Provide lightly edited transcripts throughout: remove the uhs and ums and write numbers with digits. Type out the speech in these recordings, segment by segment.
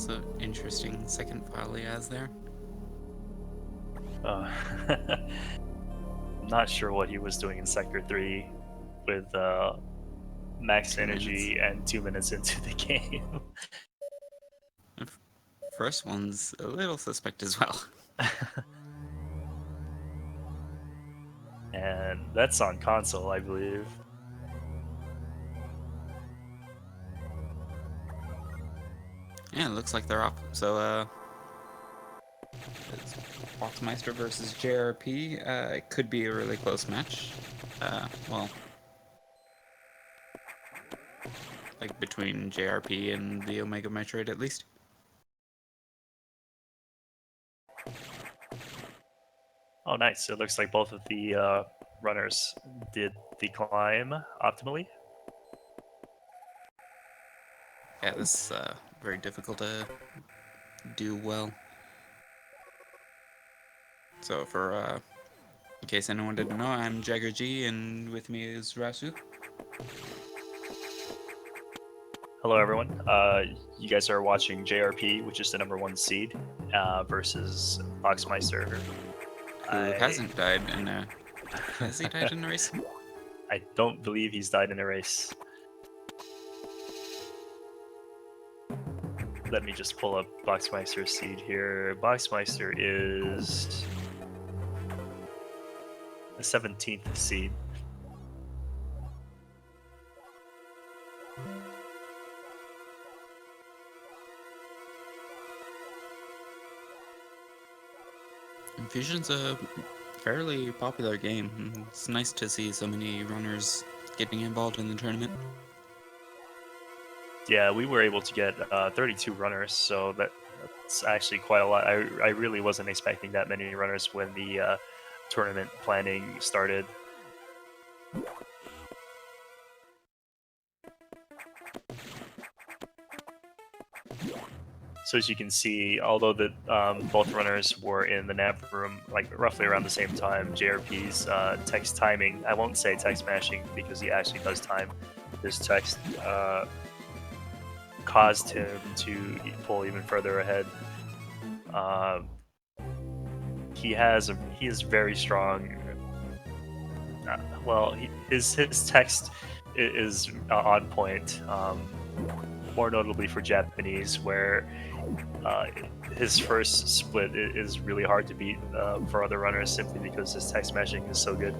also interesting second file he has there. I'm not sure what he was doing in Sector 3 with max 2 minutes. energy and 2 minutes into the game. The first one's a little suspect as well. And that's on console, I believe. Yeah, it looks like they're up. So, it's Boxmeister versus JRP. It could be a really close match. Well, like between JRP and the Omega Metroid at least. Oh, nice. It looks like both of the runners did the climb optimally. Yeah, this is very difficult to do well. So in case anyone didn't know, I'm Jagger G, and with me is Rasu. Hello, everyone. You guys are watching JRP, which is the #1 seed, versus Boxmeister. Who hasn't died in a... Has he died in a race? I don't believe he's died in a race. Let me just pull up Boxmeister's seed here. Boxmeister is the 17th seed. Fusion's a fairly popular game. It's nice to see so many runners getting involved in the tournament. Yeah, we were able to get 32 runners, so that's actually quite a lot. I really wasn't expecting that many runners when the tournament planning started. So as you can see, although both runners were in the nap room like roughly around the same time, JRP's text timing, I won't say text mashing because he actually does time his text, caused him to pull even further ahead. He is very strong. His text is on point. More notably for Japanese, where his first split is really hard to beat for other runners simply because his text mashing is so good.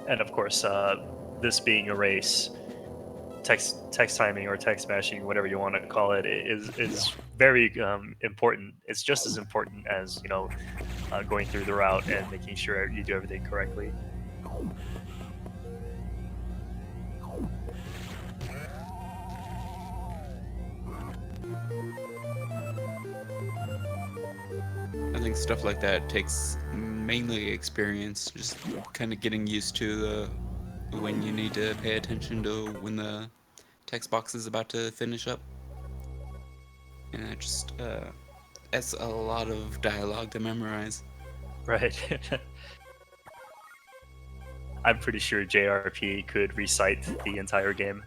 And of course, this being a race, text timing or text mashing, whatever you want to call it, is very important. It's just as important as going through the route and making sure you do everything correctly. I think stuff like that takes mainly experience, just kind of getting used to when you need to pay attention to when the text box is about to finish up. And it just it's a lot of dialogue to memorize. Right. I'm pretty sure JRP could recite the entire game.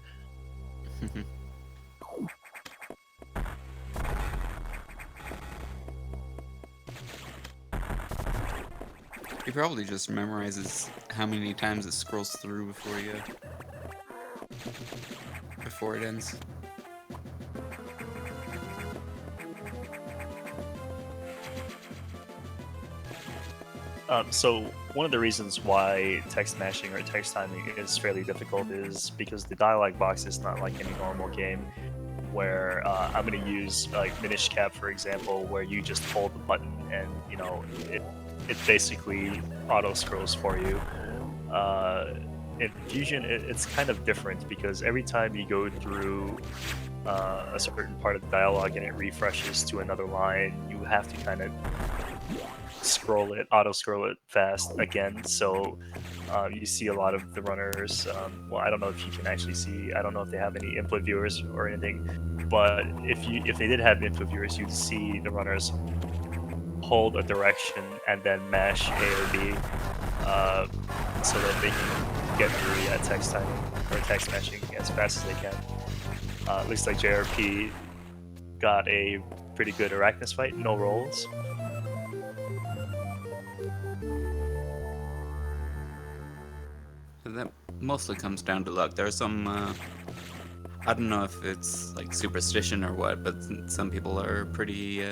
He probably just memorizes how many times it scrolls through before it ends. So one of the reasons why text mashing or text timing is fairly difficult is because the dialogue box is not like any normal game where I'm going to use like Minish Cap, for example, where you just hold the button and it basically auto scrolls for you. In Fusion, it's kind of different because every time you go through a certain part of the dialogue and it refreshes to another line, you have to kind of auto scroll it fast again. So you see a lot of the runners. Well, I don't know if you can actually see. I don't know if they have any input viewers or anything. But if they did have input viewers, you'd see the runners hold a direction and then mash A or B, so that they can get through text timing or text mashing as fast as they can. Looks like JRP got a pretty good Arachnus fight, no rolls. That mostly comes down to luck. There are some, I don't know if it's like superstition or what, but some people are pretty,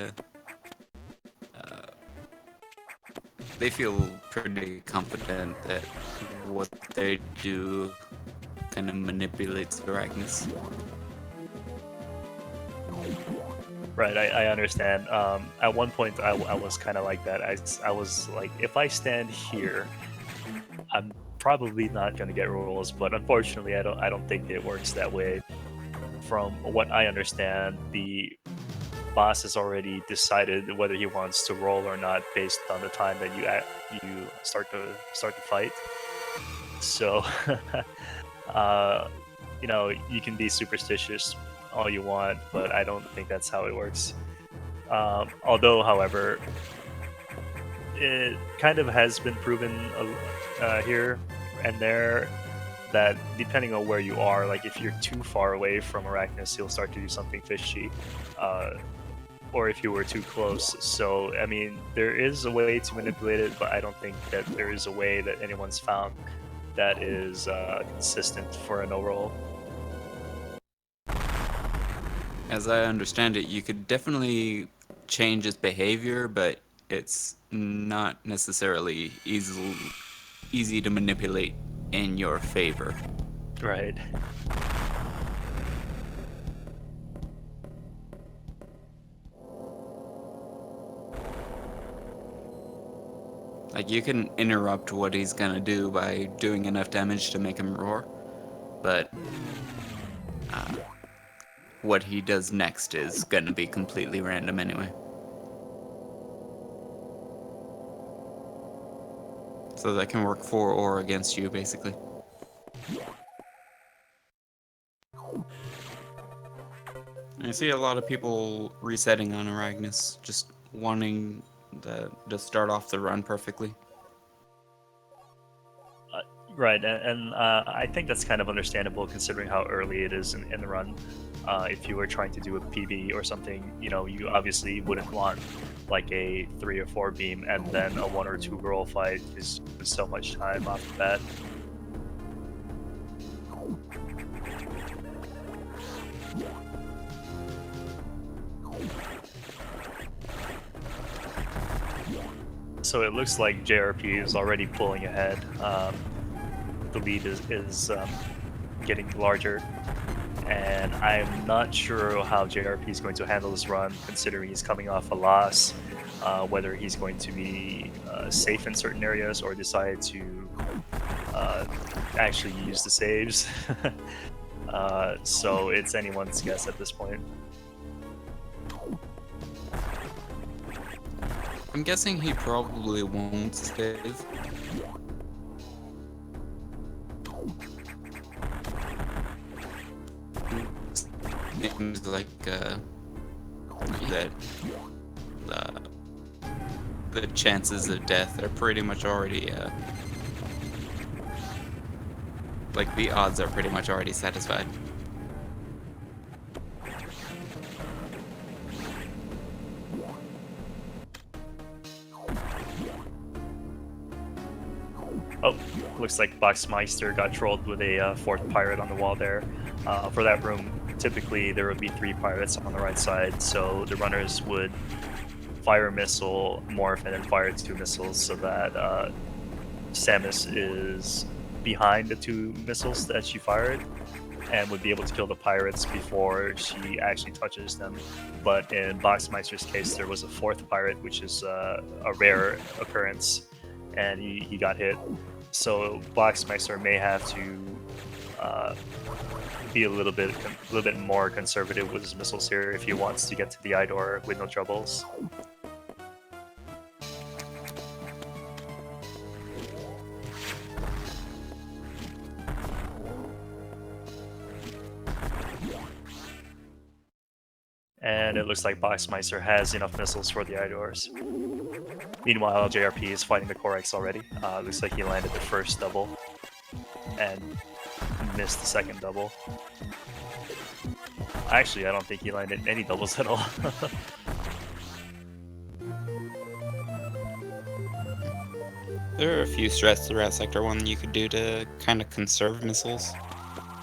they feel pretty confident that what they do kind of manipulates Arachnus. Right, I understand. At one point, I was kind of like that. I was like, if I stand here, I'm probably not going to get rolls. But unfortunately, I don't think it works that way. From what I understand, the boss has already decided whether he wants to roll or not based on the time that you start the fight. So, you can be superstitious all you want, but I don't think that's how it works. Although, however, it kind of has been proven here and there that depending on where you are, like if you're too far away from Arachnus, he'll start to do something fishy, or if you were too close. So, I mean, there is a way to manipulate it, but I don't think that there is a way that anyone's found that is consistent for a no roll. As I understand it, you could definitely change his behavior, but it's not necessarily easy to manipulate in your favor. Right. Like, you can interrupt what he's gonna do by doing enough damage to make him roar, but what he does next is gonna be completely random anyway. So that can work for or against you, basically. I see a lot of people resetting on Arachnus, just wanting to start off the run perfectly. Right, and I think that's kind of understandable considering how early it is in the run. If you were trying to do a PB or something, you obviously wouldn't want like a 3 or 4 beam and then a 1 or 2 roll fight because there's so much time off the bat. So it looks like JRP is already pulling ahead. The lead is getting larger, and I'm not sure how JRP is going to handle this run, considering he's coming off a loss. Whether he's going to be safe in certain areas or decide to actually use the saves. So it's anyone's guess at this point. I'm guessing he probably won't save. Seems like that the chances of death are pretty much already like the odds are pretty much already satisfied. Oh, looks like Boxmeister got trolled with a 4th pirate on the wall there. For that room, typically there would be 3 pirates on the right side, so the runners would fire a missile, morph, and then fire 2 missiles so that Samus is behind the 2 missiles that she fired and would be able to kill the pirates before she actually touches them. But in Boxmeister's case, there was a 4th pirate, which is a rare occurrence, and he got hit. So Boxmeister may have to be a little bit more conservative with his missiles here if he wants to get to the eye door with no troubles. And it looks like Boxmeister has enough missiles for the Idors. Meanwhile, JRP is fighting the Corex already. Looks like he landed the first double and missed the second double. Actually, I don't think he landed any doubles at all. There are a few strats throughout Sector 1 you could do to kind of conserve missiles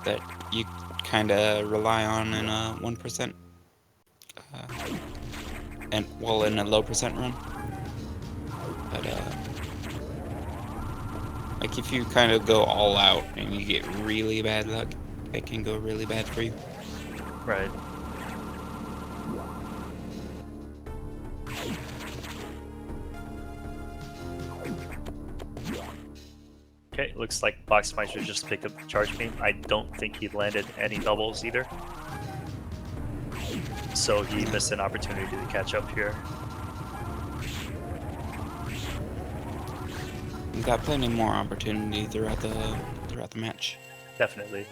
that you kind of rely on in a 1%. And well, in a low percent run. But like if you kind of go all out and you get really bad luck, it can go really bad for you. Right. Okay, looks like Boxmeister just picked up the charge beam. I don't think he landed any doubles either. So he missed an opportunity to catch up here. You've got plenty more opportunity throughout the match. Definitely.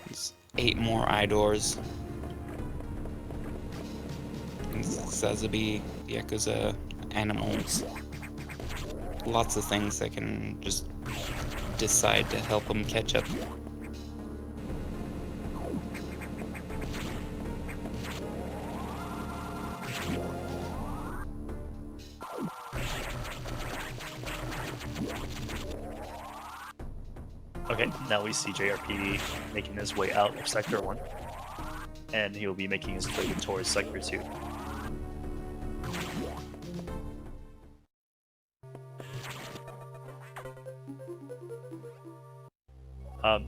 There's 8 more Idors. Zazabi, Yakuza, animals. Lots of things that can just decide to help them catch up. Okay, now we see JRP making his way out of Sector 1. And he'll be making his way towards Sector 2.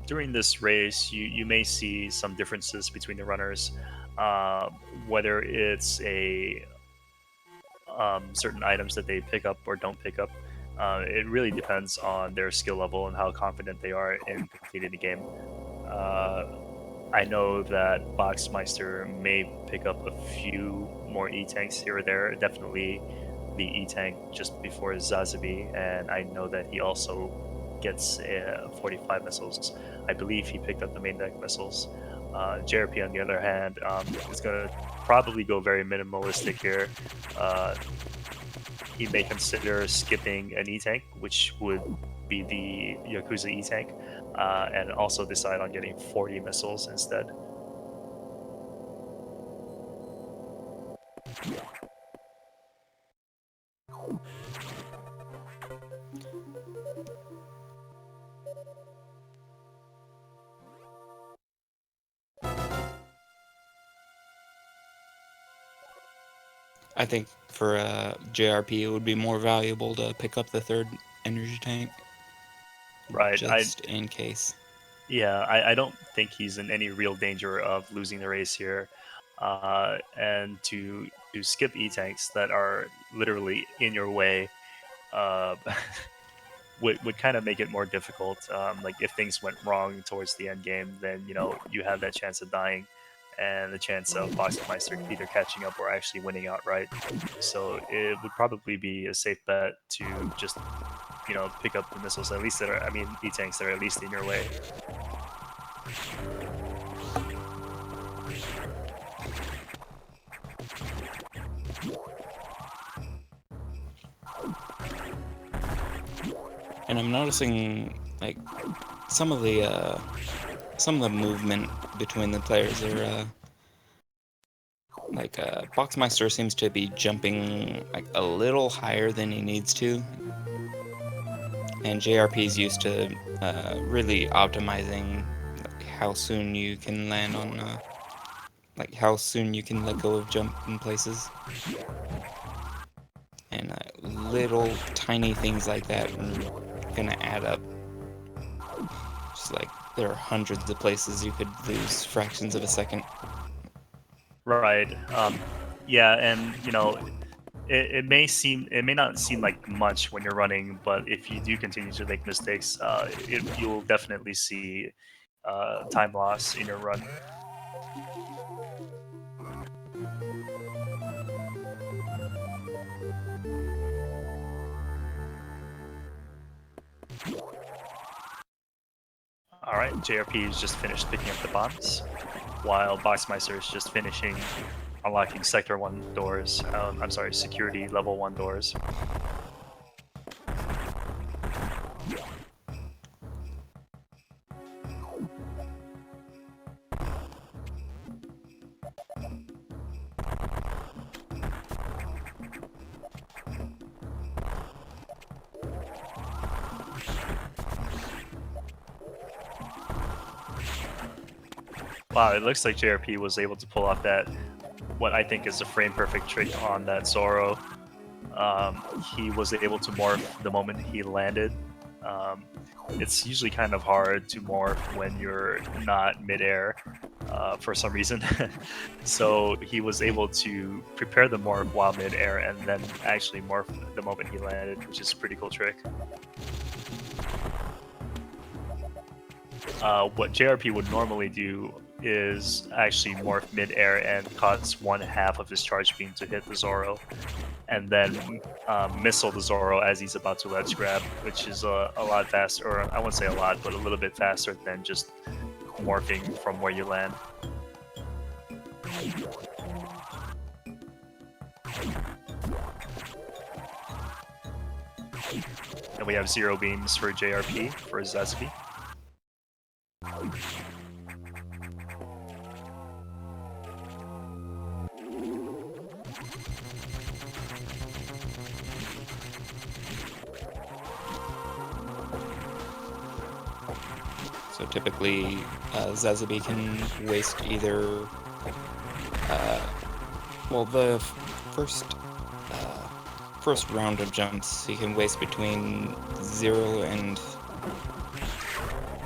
During this race, you may see some differences between the runners, whether it's certain items that they pick up or don't pick up. It really depends on their skill level and how confident they are in completing the game. I know that Boxmeister may pick up a few more E-tanks here or there, definitely the E-tank just before Zazabi, and I know that he also gets 45 missiles. I believe he picked up the main deck missiles. JRP, on the other hand, is going to probably go very minimalistic here. He may consider skipping an E-tank, which would be the Yakuza E-tank, and also decide on getting 40 missiles instead. I think for JRP it would be more valuable to pick up the third energy tank. Right. Just in case. Yeah, I don't think he's in any real danger of losing the race here. And to skip E-tanks that are literally in your way uh, would kind of make it more difficult. Like if things went wrong towards the end game, then you have that chance of dying and the chance of Boxmeister either catching up or actually winning outright. So it would probably be a safe bet to just pick up the missiles at least E-tanks that are at least in your way. And I'm noticing like some of the movement between the players are like Boxmeister seems to be jumping like a little higher than he needs to, and JRP is used to really optimizing how soon you can land on like how soon you can let go of jump in places. And little tiny things like that are gonna add up. Just like there are hundreds of places you could lose fractions of a second. Right. Yeah, and it may not seem like much when you're running, but if you do continue to make mistakes, you'll definitely see time loss in your run. All right, JRP has just finished picking up the bombs, while Boxmeister is just finishing unlocking Sector 1 doors. I'm sorry, Security Level 1 doors. Wow, it looks like JRP was able to pull off that, what I think is a frame perfect trick on that Zoro. He was able to morph the moment he landed. Um, it's usually kind of hard to morph when you're not midair for some reason. So he was able to prepare the morph while midair and then actually morph the moment he landed, which is a pretty cool trick. What JRP would normally do is actually morph mid-air and cause 1/2 of his charge beam to hit the Zoro, and then missile the Zoro as he's about to ledge grab, which is a lot faster, or I wouldn't say a lot, but a little bit faster than just morphing from where you land. And we have 0 beams for JRP, for Zesby. So typically, Zazabi can waste either, well, the first round of jumps, he can waste between 0 and,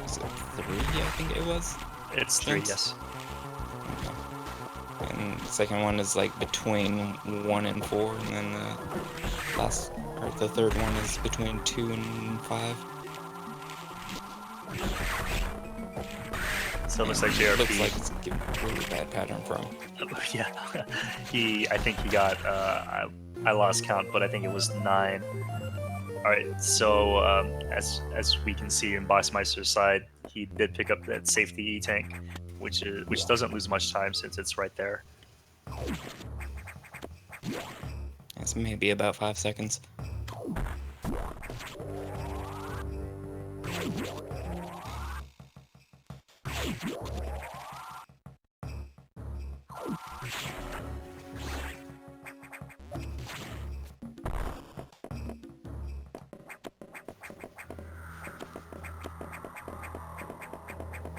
is it 3, I think it was? It's 3, Jumps? yes. Okay. And the second one is like between 1 and 4, and then the third one is between 2 and 5. So it looks like JRP. Looks like it's a really bad pattern for him. Yeah, I think he got, I lost count, but I think it was 9. Alright, so as we can see in Boxmeister's side, he did pick up that safety E-tank, which doesn't lose much time since it's right there. It's maybe about 5 seconds.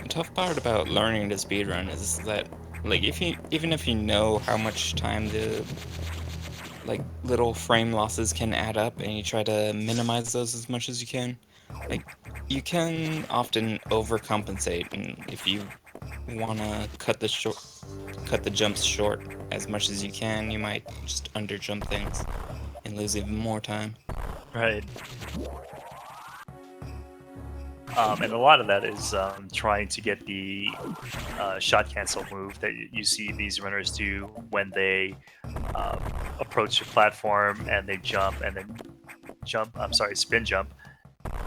The tough part about learning to speedrun is that, like, even if you know how much time the, like, little frame losses can add up and you try to minimize those as much as you can, like, you can often overcompensate, and if you want to cut the jumps short as much as you can, you might just underjump things and lose even more time. Right. And a lot of that is trying to get the shot cancel move that you see these runners do when they approach a platform and they jump and then spin jump,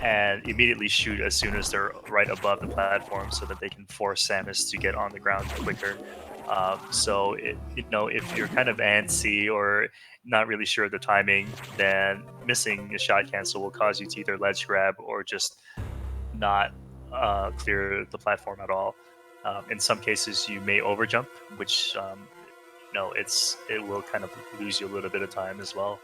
and immediately shoot as soon as they're right above the platform so that they can force Samus to get on the ground quicker. So, if you're kind of antsy or not really sure of the timing, then missing a shot cancel will cause you to either ledge grab or just not clear the platform at all. In some cases, you may overjump, which it will kind of lose you a little bit of time as well.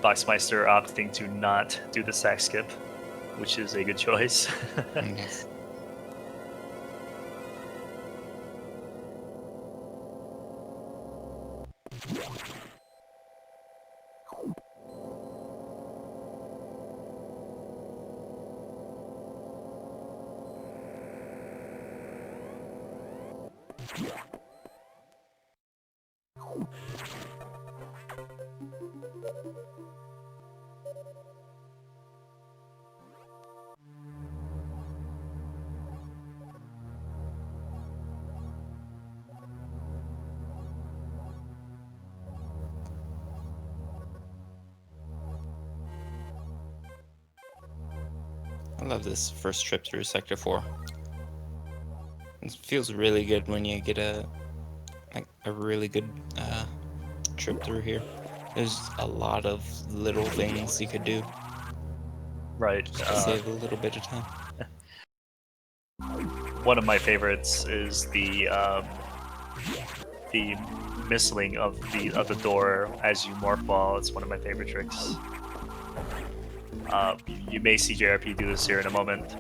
Boxmeister opting to not do the sack skip, which is a good choice. Yes. love this first trip through Sector 4. It feels really good when you get a really good trip through here. There's a lot of little things you could do Right. just to save a little bit of time. One of my favorites is the missling of the door as you morph ball. It's one of my favorite tricks. You may see JRP do this here in a moment,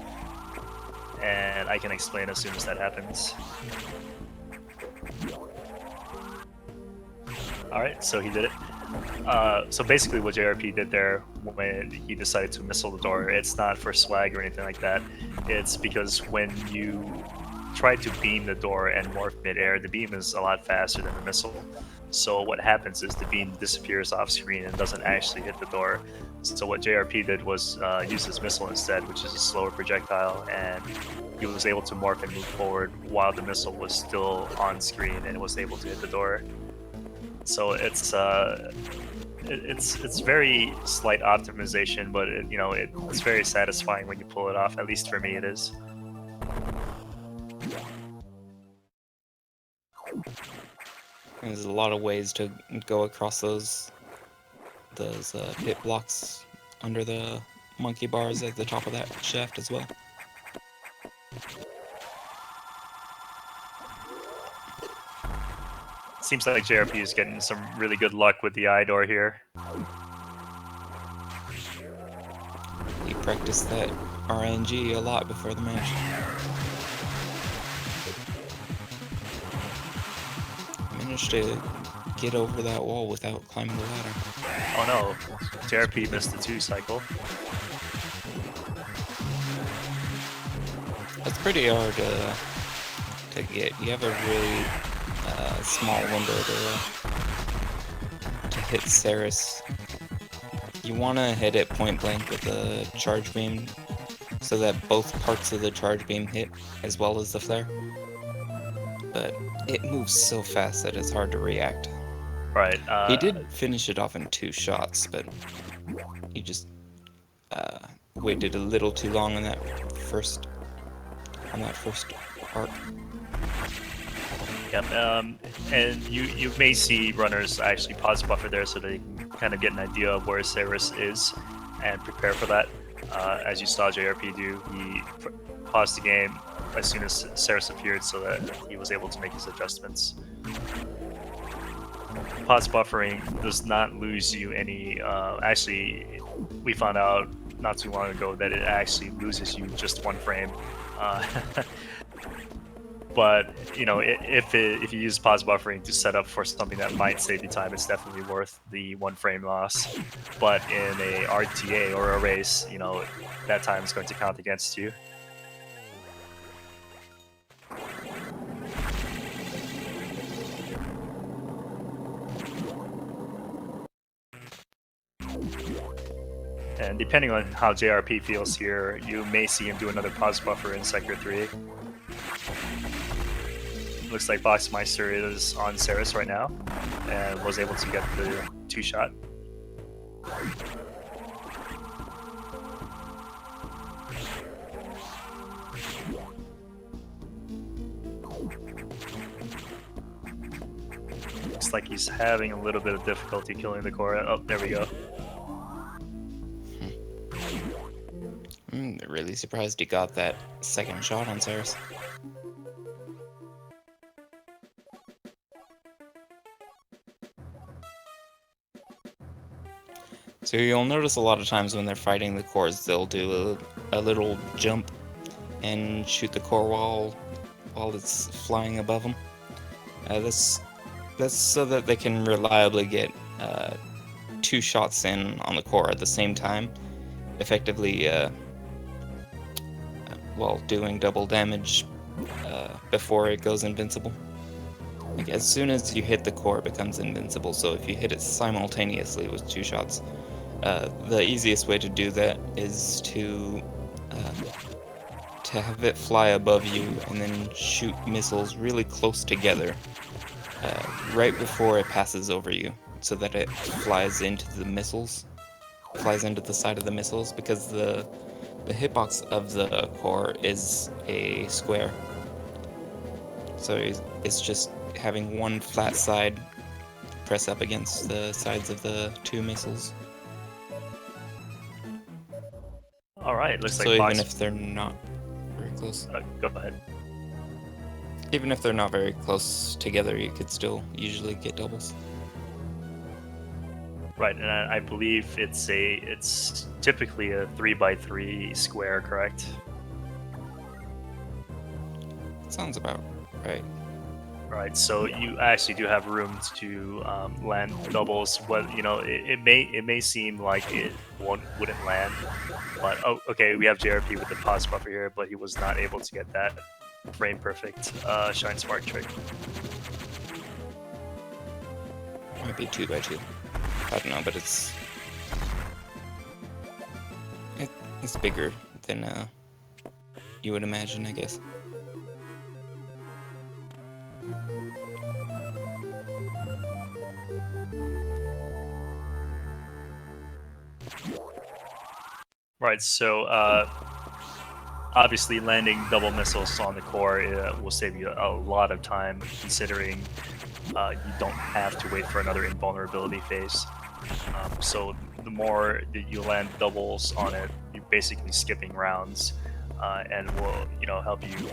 and I can explain as soon as that happens. Alright, so he did it. So basically what JRP did there when he decided to missile the door, it's not for swag or anything like that. It's because when you try to beam the door and morph midair, the beam is a lot faster than the missile. So what happens is the beam disappears off screen and doesn't actually hit the door. So what JRP did was use his missile instead, which is a slower projectile, and he was able to morph and move forward while the missile was still on screen and was able to hit the door. So it's very slight optimization, but it's very satisfying when you pull it off. At least for me, it is. There's a lot of ways to go across those pit blocks under the monkey bars at the top of that shaft as well. Seems like JRP is getting some really good luck with the eye door here. He practiced that RNG a lot before the match. Managed to get over that wall without climbing the ladder. Oh no, JRP missed the 2 cycle. That's pretty hard to get. You have a really small window to hit Ceres. You want to hit it point blank with a charge beam so that both parts of the charge beam hit as well as the flare. But it moves so fast that it's hard to react. Right. He did finish it off in 2 shots, but he just waited a little too long on that first arc. Yep. And you may see runners actually pause buffer there so they can kind of get an idea of where Ceres is and prepare for that. As you saw JRP do, he paused the game as soon as Ceres appeared so that he was able to make his adjustments. Pause buffering does not lose you any. Actually, we found out not too long ago that it actually loses you just 1 frame. But if you use pause buffering to set up for something that might save you time, it's definitely worth the 1 frame loss. But in a RTA or a race, that time is going to count against you. And depending on how JRP feels here, you may see him do another pause buffer in Sector 3. Looks like Boxmeister is on Ceres right now and was able to get the 2-shot. Looks like he's having a little bit of difficulty killing the core. Oh, there we go. I'm really surprised he got that 2nd shot on Ceres. So you'll notice a lot of times when they're fighting the cores, they'll do a little jump and shoot the core while it's flying above them. That's so that they can reliably get 2 shots in on the core at the same time, effectively while doing double damage before it goes invincible. Like, as soon as you hit the core, it becomes invincible, so if you hit it simultaneously with 2 shots, the easiest way to do that is to have it fly above you and then shoot missiles really close together right before it passes over you, so that it flies into the missiles, flies into the side of the missiles, because the the hitbox of the core is a square. So it's just having one flat side press up against the sides of the two missiles. All right, looks So like even Box. if they're not very close, Go ahead. even if they're not very close together, you could still usually get doubles. Right, and I believe it's typically a 3x3 square, correct? Sounds about right. Right, so you actually do have room to land doubles. What it may seem like it wouldn't land, but oh, okay, we have JRP with the pause buffer here, but he was not able to get that frame perfect shine spark trick. Might be 2x2. I don't know, but it's bigger than you would imagine, I guess. Right, so obviously landing double missiles on the core will save you a lot of time, considering you don't have to wait for another invulnerability phase. So the more that you land doubles on it, you're basically skipping rounds, and will help you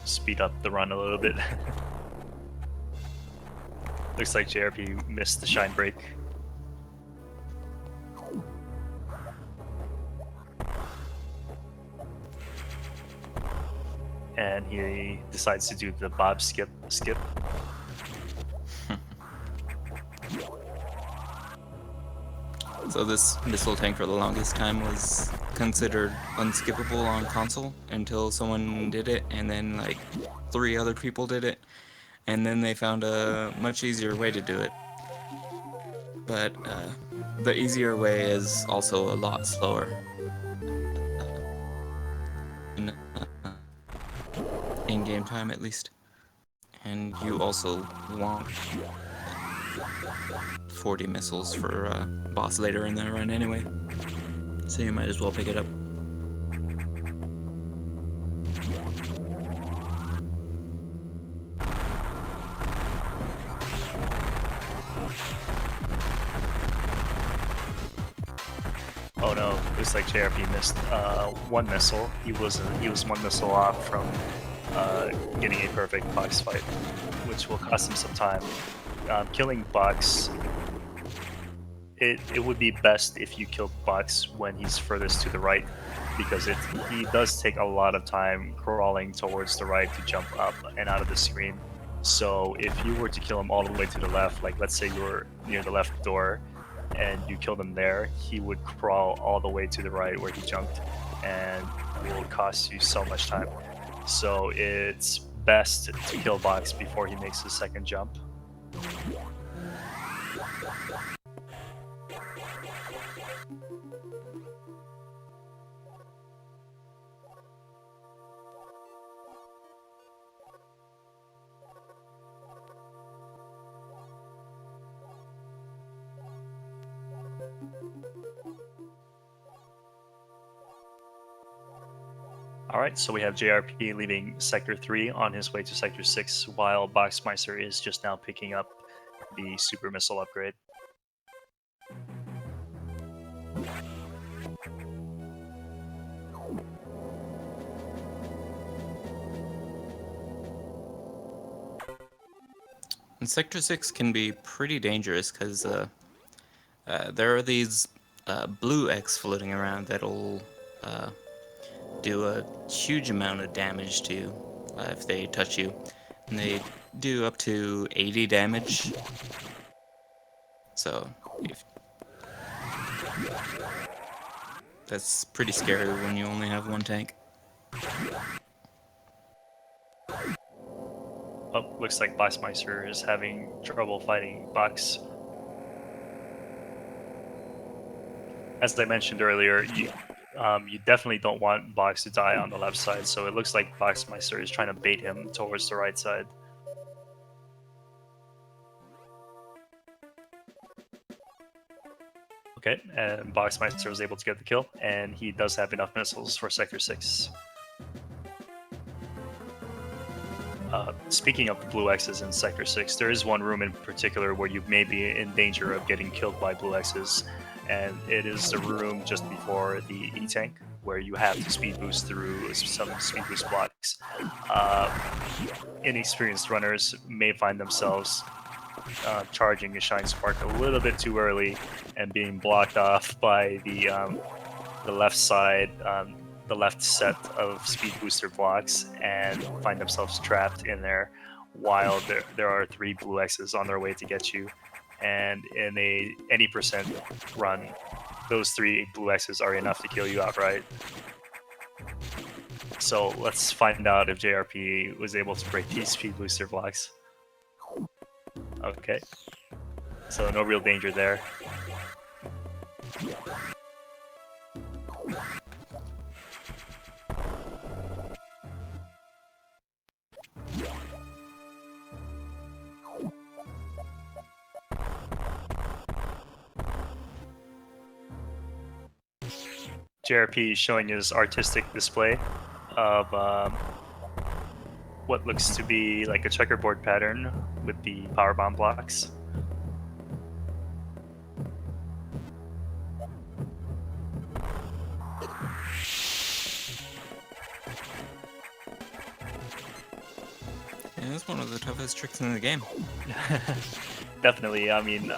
speed up the run a little bit. Looks like JRP missed the shine break. And he decides to do the bob skip. So this missile tank for the longest time was considered unskippable on console until someone did it, and then like 3 other people did it, and then they found a much easier way to do it. But the easier way is also a lot slower. In game time, at least. And you also want 40 missiles for boss later in the run anyway. So you might as well pick it up. Oh no, looks like JRP missed one missile. He was one missile off from getting a perfect box fight, which will cost him some time. Killing Box, it would be best if you killed Box when he's furthest to the right, because he does take a lot of time crawling towards the right to jump up and out of the screen. So if you were to kill him all the way to the left, like let's say you were near the left door and you killed him there, he would crawl all the way to the right where he jumped, and it will cost you so much time. So it's best to kill Box before he makes his second jump. All right, so we have JRP leaving Sector 3 on his way to Sector 6, while Boxmeister is just now picking up the Super Missile upgrade. And Sector 6 can be pretty dangerous because there are these blue X floating around that'll do a huge amount of damage to you if they touch you. And they do up to 80 damage. So that's pretty scary when you only have one tank. Oh, looks like Boxmeister is having trouble fighting Box. As I mentioned earlier, you definitely don't want Box to die on the left side, so it looks like Boxmeister is trying to bait him towards the right side. Okay, and Boxmeister was able to get the kill, and he does have enough missiles for Sector 6. Speaking of the blue X's in Sector 6, there is one room in particular where you may be in danger of getting killed by blue X's, and it is the room just before the E-Tank, where you have to speed boost through some speed boost blocks. Inexperienced runners may find themselves charging a Shine Spark a little bit too early and being blocked off by the left side, the left set of speed booster blocks, and find themselves trapped in there while there are 3 blue X's on their way to get you. And in any percent run, those 3 blue X's are enough to kill you outright. So let's find out if JRP was able to break these speed booster blocks. Okay. So no real danger there. JRP is showing his artistic display of what looks to be like a checkerboard pattern with the power bomb blocks. Yeah, that's one of the toughest tricks in the game. Definitely. I mean,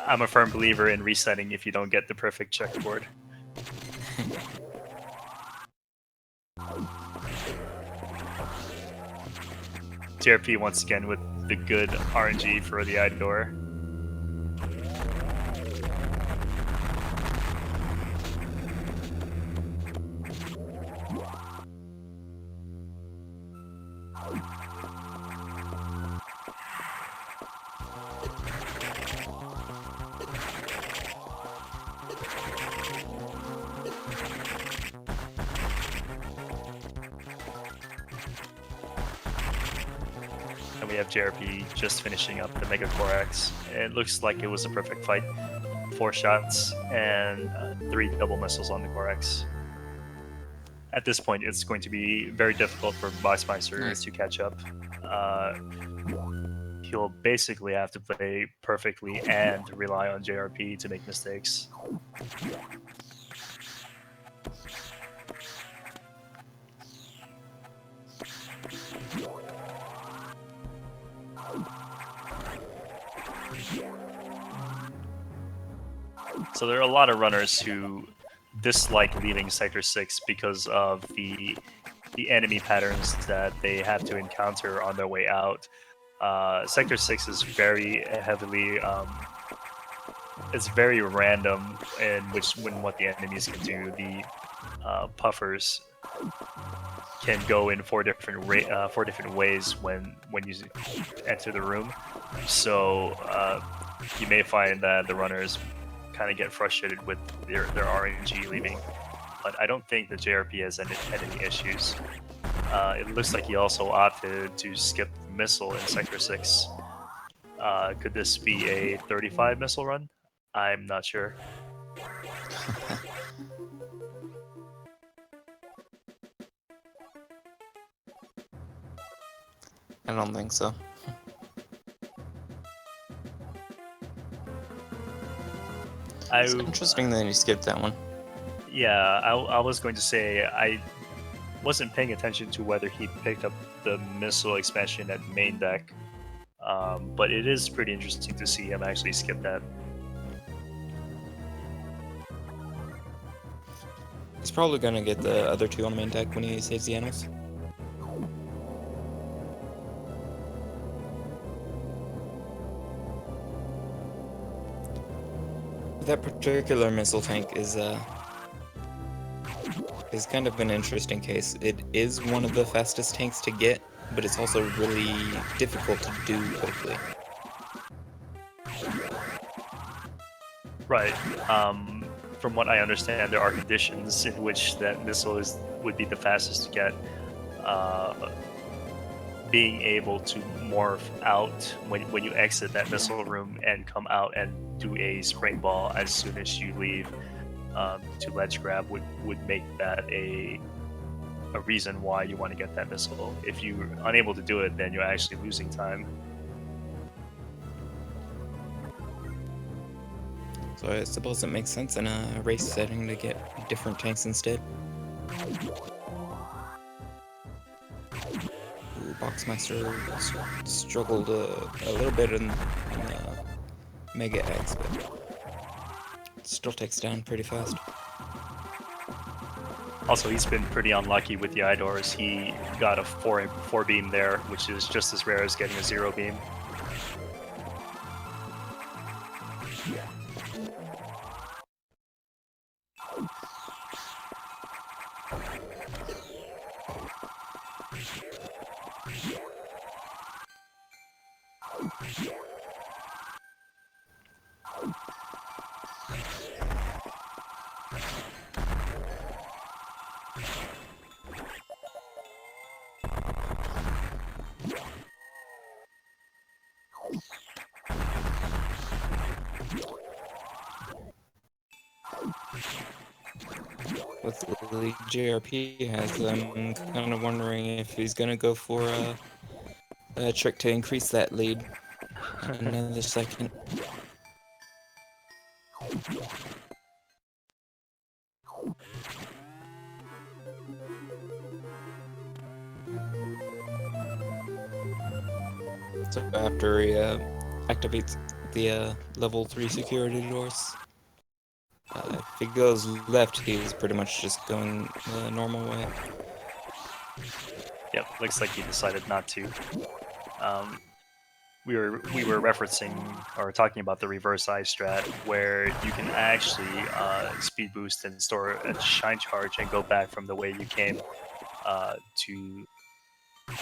I'm a firm believer in resetting if you don't get the perfect checkerboard. JRP once again with the good RNG for the Idor. And we have JRP just finishing up the Mega Corax. It looks like it was a perfect fight. 4 shots and 3 double missiles on the Corax. At this point, it's going to be very difficult for Boxmeister to catch up. He'll basically have to play perfectly and rely on JRP to make mistakes. So there are a lot of runners who dislike leaving Sector 6 because of the enemy patterns that they have to encounter on their way out. Sector 6 is very heavily, it's very random in what the enemies can do. The puffers can go in 4 different ways when you enter the room. So you may find that the runners kind of get frustrated with their RNG leaving, but I don't think that JRP has had any issues. It looks like he also opted to skip the missile in Sector 6. Could this be a 35 missile run? I'm not sure. I don't think so. It's interesting that he skipped that one. Yeah, I was going to say I wasn't paying attention to whether he picked up the missile expansion at main deck, but it is pretty interesting to see him actually skip that. He's probably gonna get the other 2 on main deck when he saves the animals. That particular missile tank is kind of an interesting case. It is one of the fastest tanks to get, but it's also really difficult to do quickly. Right. From what I understand, there are conditions in which that missile would be the fastest to get. being able to morph out when you exit that missile room and come out and do a spring ball as soon as you leave to ledge grab would make that a reason why you want to get that missile. If you're unable to do it, then you're actually losing time. So I suppose it makes sense in a race setting to get different tanks instead. Ooh, Boxmeister struggled a little bit in Mega X, but still takes down pretty fast. Also, he's been pretty unlucky with the Idors. He got a 4 beam there, which is just as rare as getting a 0 beam. With the lead JRP has, I'm kind of wondering if he's gonna go for a trick to increase that lead another second. So after he activates the level 3 security doors, if he goes left, he's pretty much just going the normal way. Yep, looks like he decided not to. We were referencing or talking about the reverse eye strat, where you can actually speed boost and store a shine charge and go back from the way you came to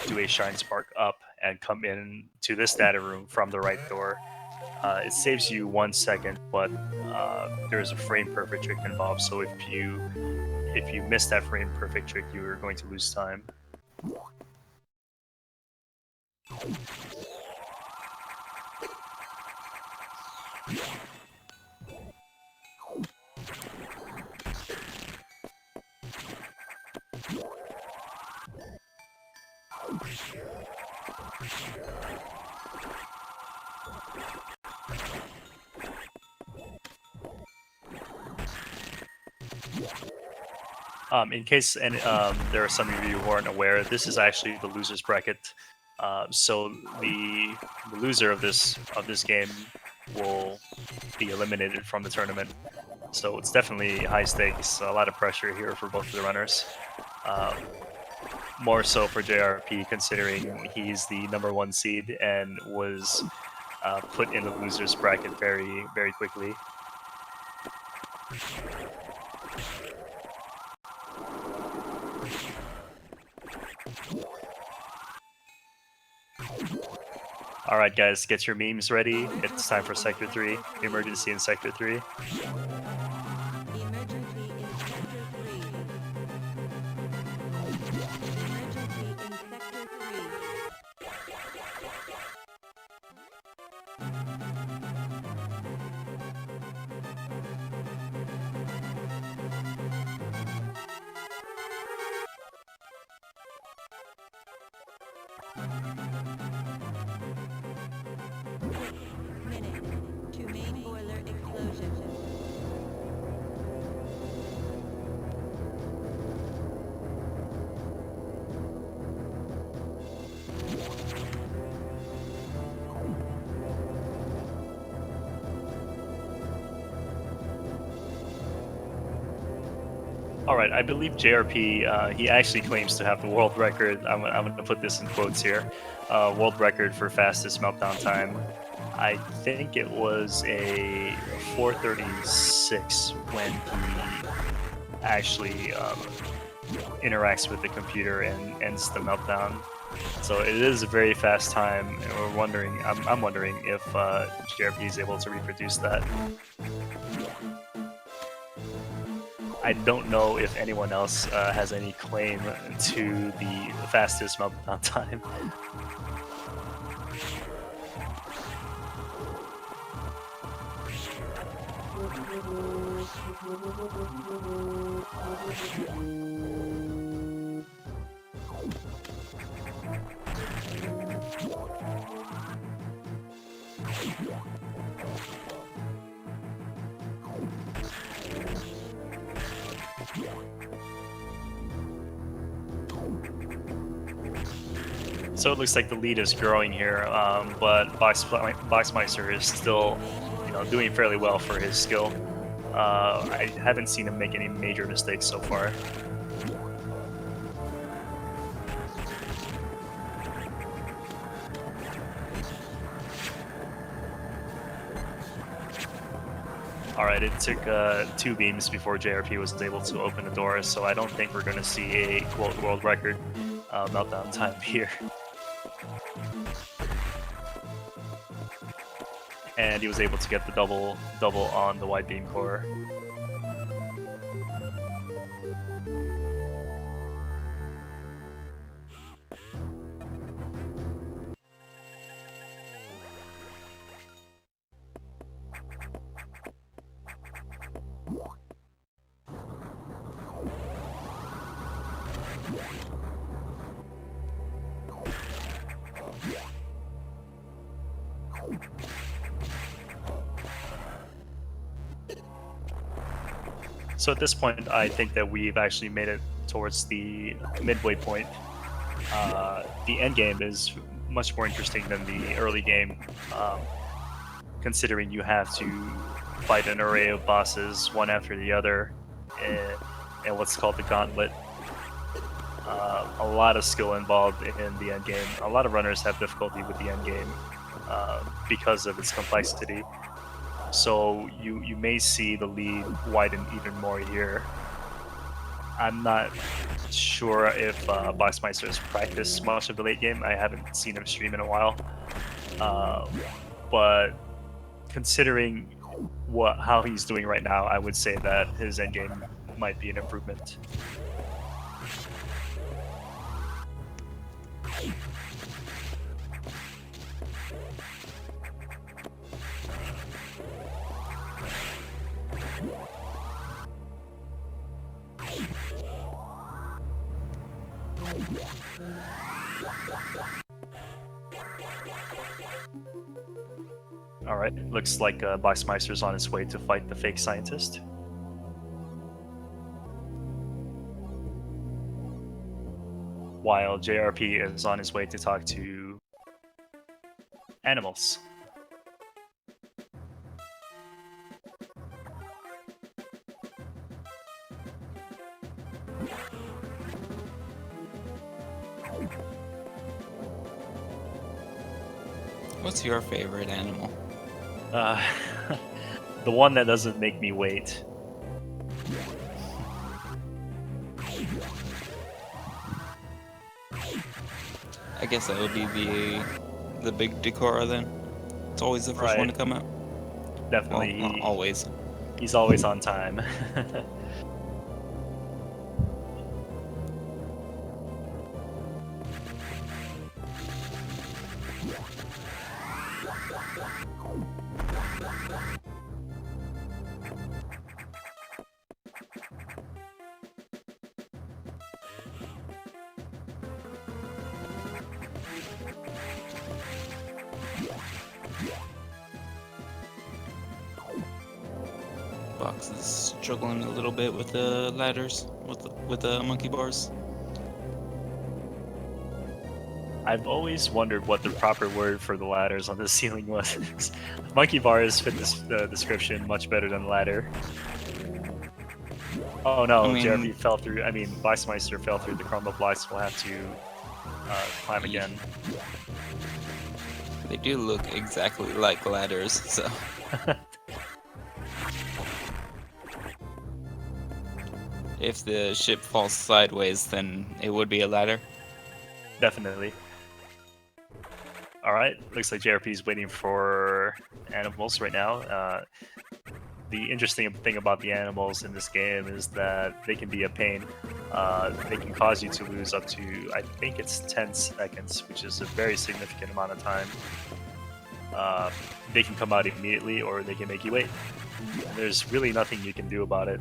do a shine spark up and come in to this data room from the right door. It saves you 1 second, but there's a frame perfect trick involved. So if you miss that frame perfect trick, you are going to lose time. In case there are some of you who aren't aware, this is actually the losers bracket. So the loser of this game will be eliminated from the tournament. So it's definitely high stakes, a lot of pressure here for both of the runners. More so for JRP, considering he's the #1 seed and was put in the losers bracket very, very quickly. Alright guys, get your memes ready. It's time for Sector 3. Emergency in Sector 3. Alright, I believe JRP, he actually claims to have the world record. I'm going to put this in quotes here. World record for fastest meltdown time. I think it was a 4:36 when he actually interacts with the computer and ends the meltdown. So it is a very fast time, and we're wondering. I'm wondering if JRP is able to reproduce that. I don't know if anyone else has any claim to the fastest meltdown time. So it looks like the lead is growing here, but Boxmeister is still, doing fairly well for his skill. I haven't seen him make any major mistakes so far. All right, it took 2 beams before JRP was able to open the door, so I don't think we're going to see a quote world record meltdown time here. And he was able to get the double on the wide beam core. So at this point, I think that we've actually made it towards the midway point. The end game is much more interesting than the early game, considering you have to fight an array of bosses one after the other in what's called the gauntlet. A lot of skill involved in the end game. A lot of runners have difficulty with the end game because of its complexity. So you may see the lead widen even more here. I'm not sure if Boxmeister has practiced much of the late game. I haven't seen him stream in a while. But considering how he's doing right now, I would say that his end game might be an improvement. Alright, looks like Boxmeister's on his way to fight the fake scientist. While JRP is on his way to talk to animals. What's your favorite animal? The one that doesn't make me wait. I guess that would be the big Decora then. It's always the first one to come out. Definitely. Well, not always. He's always on time. Box is struggling a little bit with the ladders, with the monkey bars. I've always wondered what the proper word for the ladders on the ceiling was. Monkey bars fit the description much better than ladder. Oh no, JRP fell through. I mean, Boxmeister fell through the crumble blocks. We'll have to climb again. They do look exactly like ladders, so. If the ship falls sideways, then it would be a ladder. Definitely. Alright, looks like JRP is waiting for animals right now. the interesting thing about the animals in this game is that they can be a pain. They can cause you to lose up to, I think it's 10 seconds, which is a very significant amount of time. They can come out immediately, or they can make you wait. And there's really nothing you can do about it.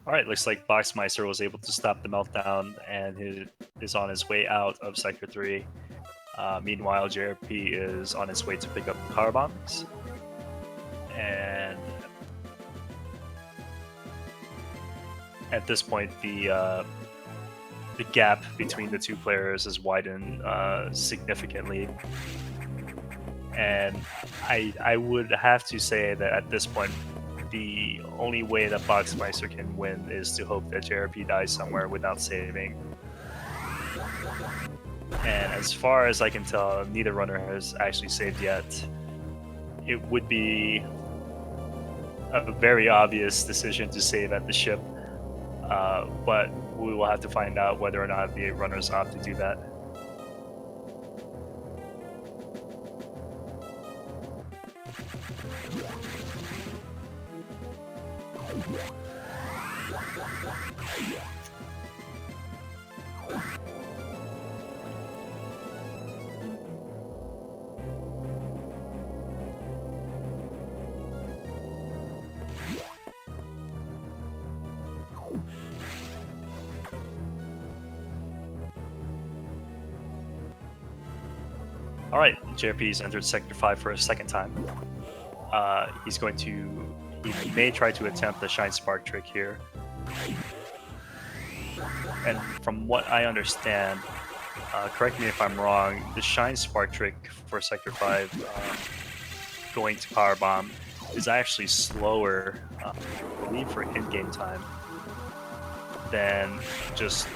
All right, looks like Boxmeister was able to stop the meltdown and is on his way out of Sector 3. Meanwhile, JRP is on his way to pick up power bombs. And at this point, the gap between the two players is widened significantly. And I would have to say that at this point, the only way that Boxmeister can win is to hope that JRP dies somewhere without saving. And as far as I can tell, neither runner has actually saved yet. It would be a very obvious decision to save at the ship, but we will have to find out whether or not the runners opt to do that. All right, JRP's entered Sector 5 for a second time. He may try to attempt the Shine Spark trick here. And from what I understand, correct me if I'm wrong, the Shine Spark trick for Sector 5 going to Power Bomb is actually slower, I believe, for in-game time than just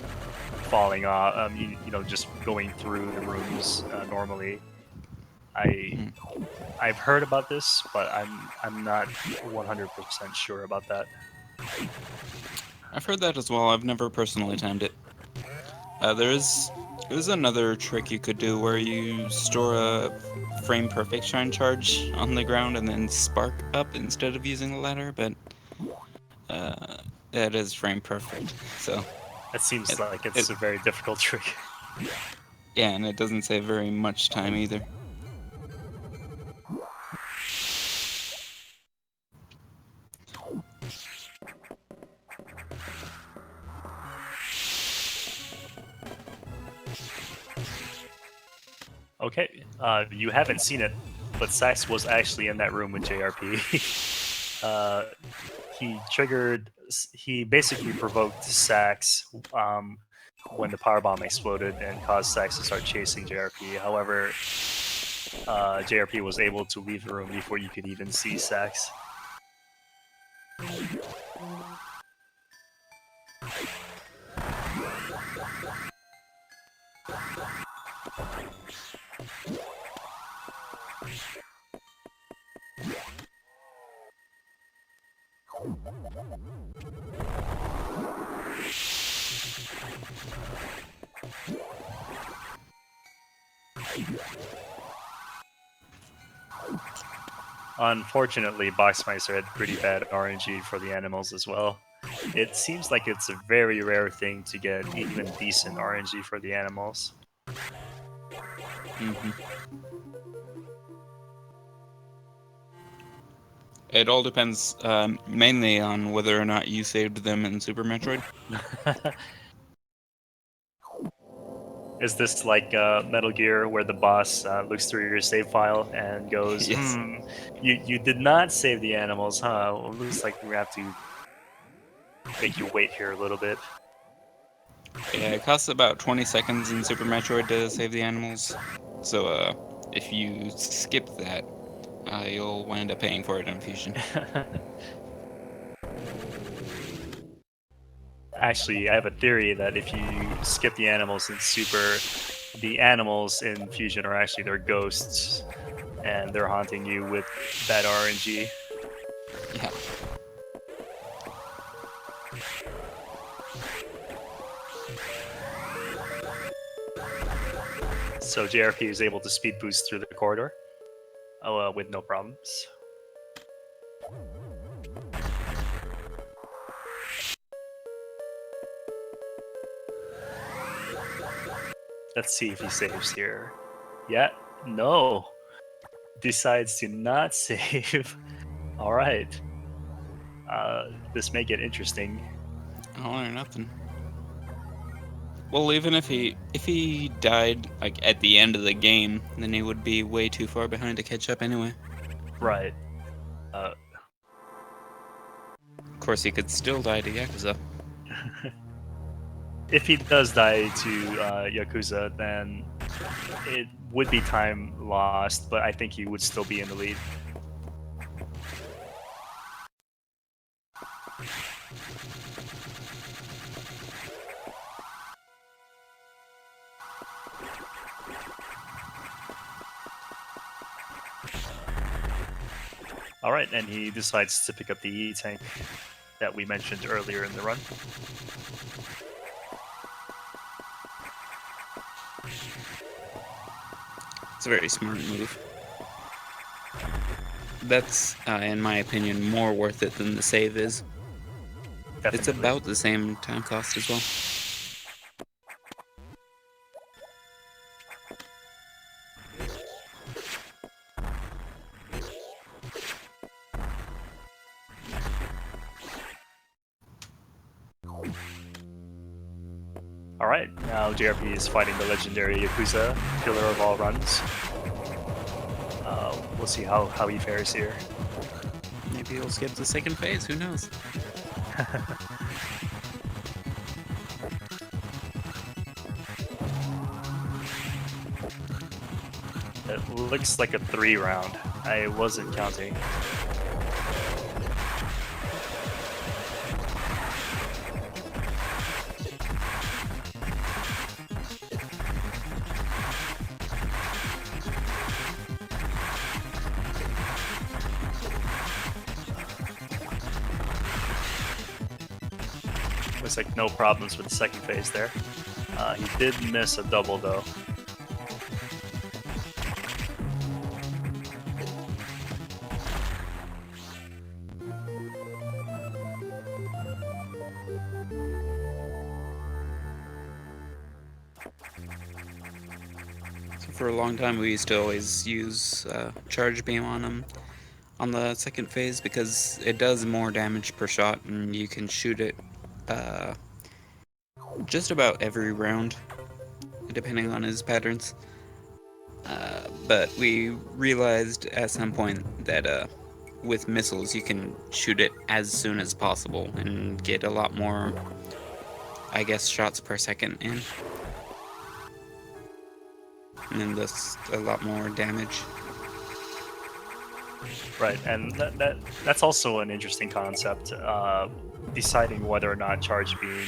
falling off, just going through the rooms normally. I've heard about this, but I'm not 100% sure about that. I've heard that as well. I've never personally timed it. There's another trick you could do where you store a frame perfect shine charge on the ground and then spark up instead of using the ladder, but that is frame perfect. So that seems like it's a very difficult trick. Yeah, and it doesn't save very much time either. Okay, you haven't seen it, but Sax was actually in that room with JRP. He basically provoked Sax when the power bomb exploded and caused Sax to start chasing JRP. However, JRP was able to leave the room before you could even see Sax. Unfortunately, Boxmeister had pretty bad RNG for the animals as well. It seems like it's a very rare thing to get even decent RNG for the animals. Mm-hmm. It all depends mainly on whether or not you saved them in Super Metroid. Is this like Metal Gear, where the boss looks through your save file and goes, Yes. You did not save the animals, huh? Well, it looks like we have to make you wait here a little bit. Yeah, it costs about 20 seconds in Super Metroid to save the animals. So, if you skip that, you'll wind up paying for it in Fusion. Actually, I have a theory that if you skip the animals in Super, the animals in Fusion are actually their ghosts, and they're haunting you with that RNG. Yeah. So JRP is able to speed boost through the corridor with no problems. Let's see if he saves here. Yeah, no. Decides to not save. All right. This may get interesting. All or nothing. Well, even if he died like at the end of the game, then he would be way too far behind to catch up anyway. Right. Of course, he could still die to Yakuza. If he does die to Yakuza, then it would be time lost, but I think he would still be in the lead. All right, and he decides to pick up the E-Tank that we mentioned earlier in the run. It's a very smart move. That's, in my opinion, more worth it than the save is. Definitely. It's about the same time cost as well. All right, now JRP is fighting the legendary Yakuza, killer of all runs. We'll see how he fares here. Maybe he'll skip the second phase, who knows? It looks like a 3 round. I wasn't counting. Looks like no problems with the second phase there. He did miss a double though. So for a long time, we used to always use Charge Beam on him on the second phase because it does more damage per shot, and you can shoot it just about every round, depending on his patterns. But we realized at some point that with missiles, you can shoot it as soon as possible and get a lot more, I guess, shots per second in. And then thus a lot more damage. Right, and that's also an interesting concept. Deciding whether or not charge beam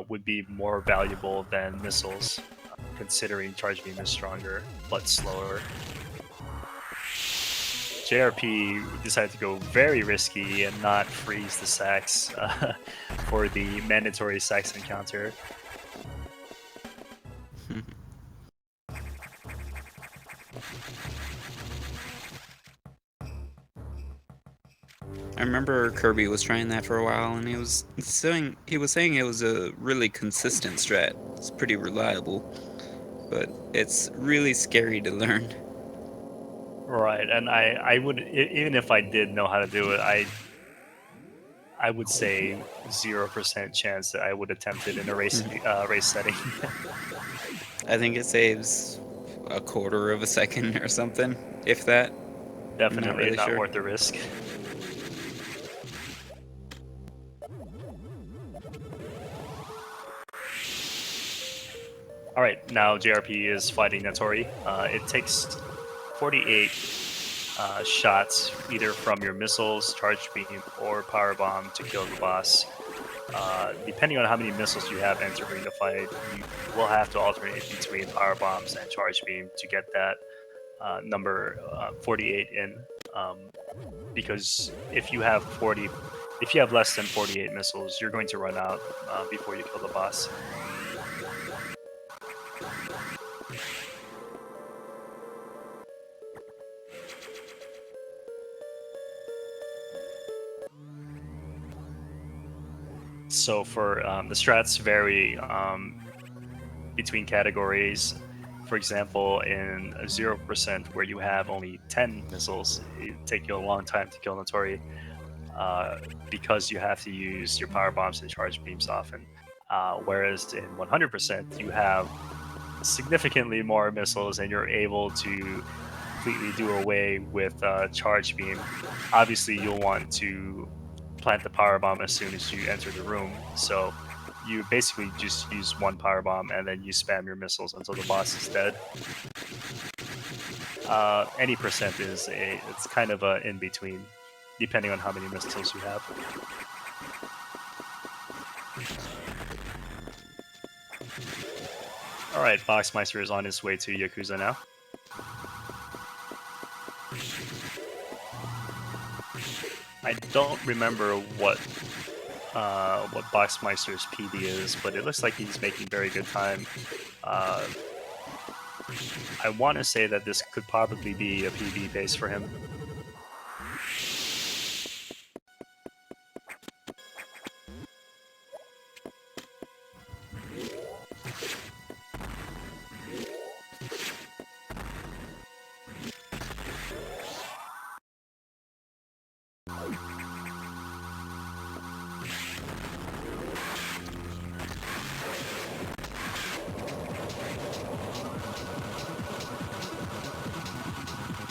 would be more valuable than missiles, considering charge beam is stronger but slower. JRP decided to go very risky and not freeze the sacks for the mandatory sacks encounter. I remember Kirby was trying that for a while, and he was saying it was a really consistent strat. It's pretty reliable, but it's really scary to learn. Right, and I would, even if I did know how to do it, I would say 0% chance that I would attempt it in a race setting. I think it saves a quarter of a second or something, if that. Definitely really not sure. worth the risk. All right, now JRP is fighting Natori. It takes 48 shots, either from your missiles, charge beam, or power bomb to kill the boss. Depending on how many missiles you have entering the fight, you will have to alternate between power bombs and charge beam to get that number 48 in. Because if you have less than 48 missiles, you're going to run out before you kill the boss. So for the strats vary between categories. For example, in 0%, where you have only 10 missiles, it take you a long time to kill Notori because you have to use your power bombs and charge beams often. Whereas in 100%, you have significantly more missiles and you're able to completely do away with charge beam. Obviously, you'll want to plant the power bomb as soon as you enter the room. So you basically just use one power bomb and then you spam your missiles until the boss is dead. Any percent it's kind of a in between, depending on how many missiles you have. All right, Boxmeister is on his way to Yakuza now. I don't remember what Boxmeister's PD is, but it looks like he's making very good time. I want to say that this could probably be a PB base for him.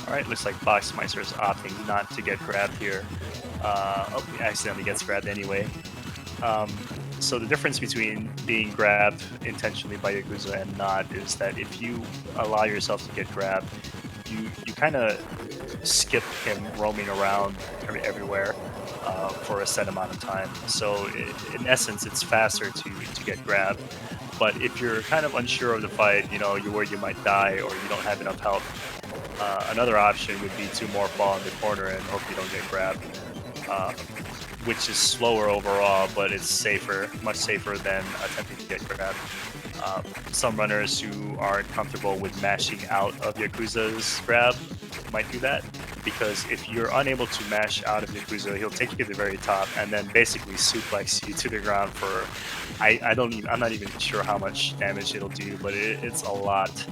Alright, looks like Boxmeister is opting not to get grabbed here. Oh, he accidentally gets grabbed anyway. So the difference between being grabbed intentionally by Yakuza and not is that if you allow yourself to get grabbed, you kind of skip him roaming around everywhere for a set amount of time. So in essence, it's faster to get grabbed. But if you're kind of unsure of the fight, you're worried you might die or you don't have enough health, another option would be to more fall in the corner and hope you don't get grabbed, which is slower overall, but it's safer, much safer than attempting to get grabbed. Some runners who aren't comfortable with mashing out of Yakuza's grab might do that, because if you're unable to mash out of Yakuza, he'll take you to the very top and then basically suplex you to the ground for I'm not even sure how much damage it'll do, but it's a lot.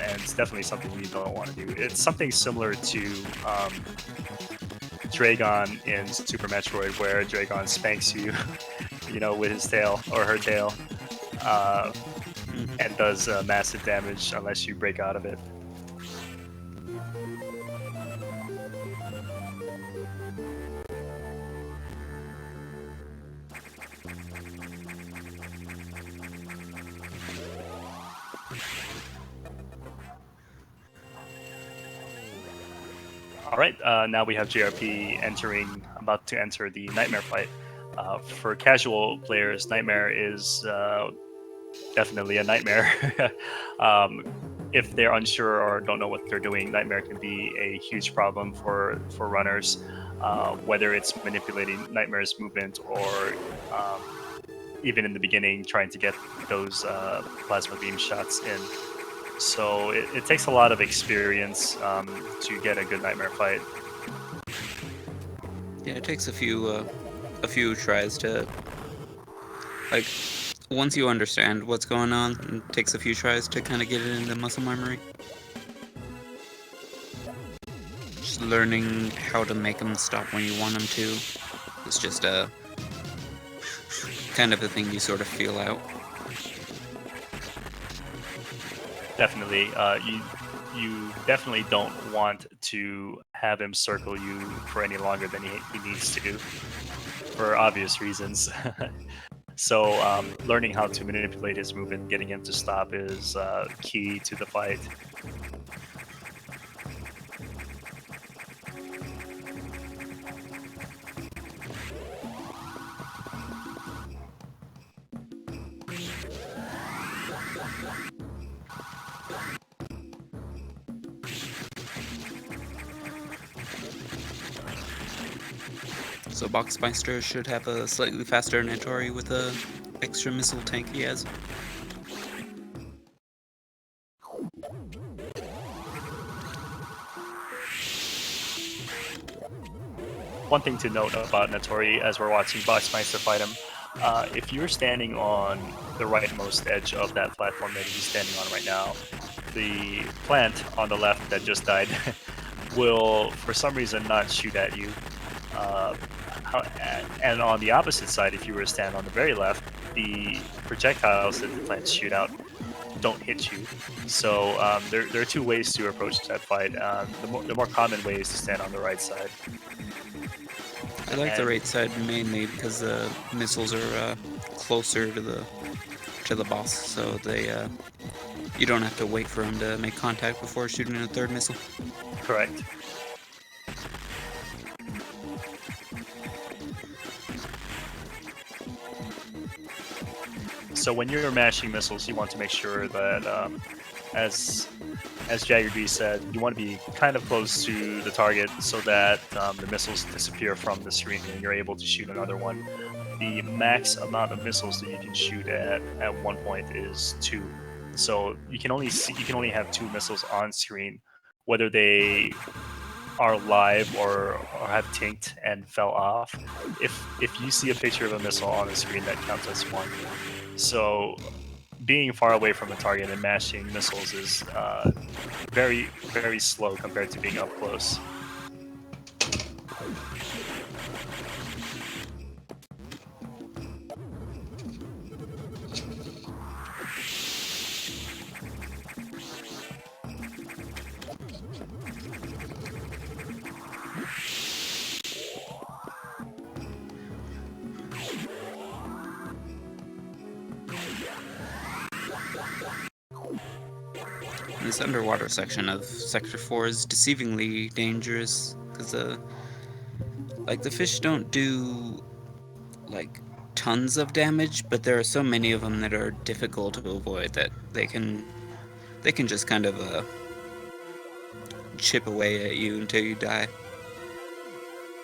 And it's definitely something you don't want to do. It's something similar to Dragon in Super Metroid, where Dragon spanks you, with his tail or her tail, and does massive damage unless you break out of it. All right, now we have JRP about to enter the Nightmare fight. For casual players, Nightmare is definitely a nightmare. If they're unsure or don't know what they're doing, Nightmare can be a huge problem for runners, whether it's manipulating Nightmare's movement or even in the beginning trying to get those plasma beam shots in. So it takes a lot of experience to get a good Nightmare fight. Yeah, it takes a few tries to, like, once you understand what's going on, it takes a few tries to kind of get it into muscle memory. Just learning how to make them stop when you want them to. It's just a kind of a thing you sort of feel out. Definitely. You definitely don't want to have him circle you for any longer than he needs to, for obvious reasons. So learning how to manipulate his move and getting him to stop is key to the fight. So Boxmeister should have a slightly faster Natori with a extra missile tank he has. One thing to note about Natori as we're watching Boxmeister fight him, if you're standing on the rightmost edge of that platform that he's standing on right now, the plant on the left that just died will, for some reason, not shoot at you. And on the opposite side, if you were to stand on the very left, the projectiles that the plants shoot out don't hit you. So there are two ways to approach that fight. The more common way is to stand on the right side. I like the right side mainly because the missiles are closer to the boss, so they you don't have to wait for him to make contact before shooting a third missile. Correct. So when you're mashing missiles, you want to make sure that, as JRP said, you want to be kind of close to the target so that the missiles disappear from the screen and you're able to shoot another one. The max amount of missiles that you can shoot at one point is 2. So you can only have 2 missiles on screen, whether they are live or have tinked and fell off. If you see a picture of a missile on the screen, that counts as 1. So being far away from the target and mashing missiles is very, very slow compared to being up close. This underwater section of Sector 4 is deceivingly dangerous because like the fish don't do like tons of damage, but there are so many of them that are difficult to avoid that they can just kind of chip away at you until you die.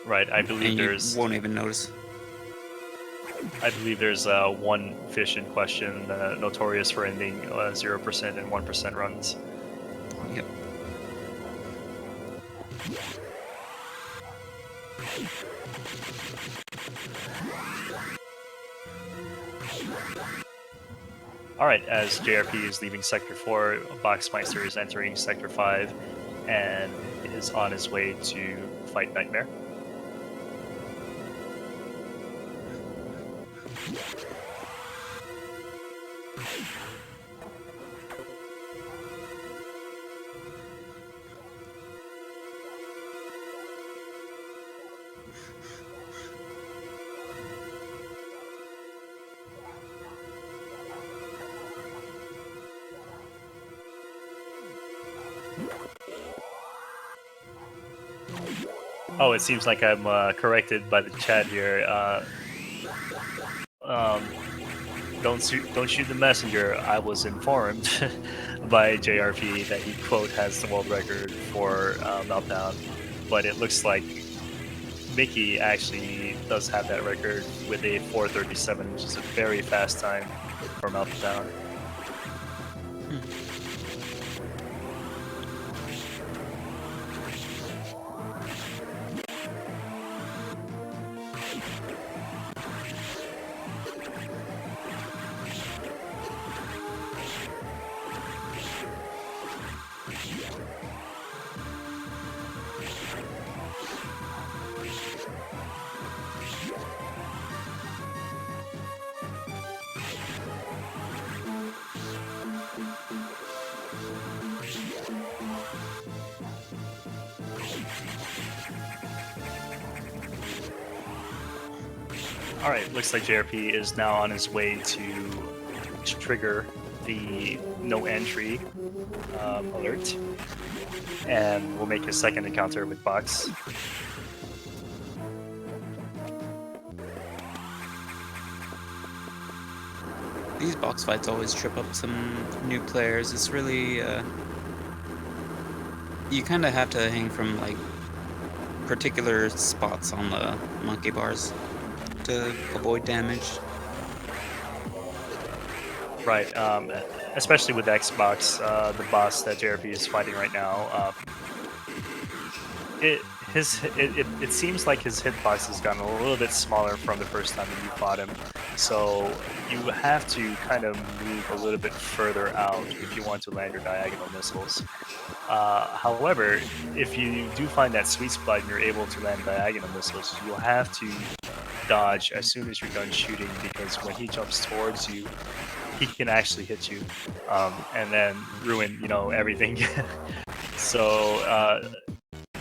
Right, I believe and you won't even notice. One fish in question notorious for ending 0% and 1% runs. Yep. Alright, as JRP is leaving Sector 4, Boxmeister is entering Sector 5 and is on his way to fight Nightmare. Oh, it seems like I'm corrected by the chat here. Don't shoot the messenger. I was informed by JRP that he quote has the world record for meltdown, but it looks like Mickey actually does have that record with a 4:37, which is a very fast time for meltdown. Alright, looks like JRP is now on his way to trigger the no entry alert. And we'll make a second encounter with Box. These box fights always trip up some new players. It's really, you kind of have to hang from like particular spots on the monkey bars to avoid damage. Right, especially with Xbox, the boss that JRP is fighting right now. It seems like his hitbox has gotten a little bit smaller from the first time that you fought him, so you have to kind of move a little bit further out if you want to land your diagonal missiles. However, if you do find that sweet spot and you're able to land diagonal missiles, you'll have to dodge as soon as you're done shooting, because when he jumps towards you, he can actually hit you and then ruin, everything. So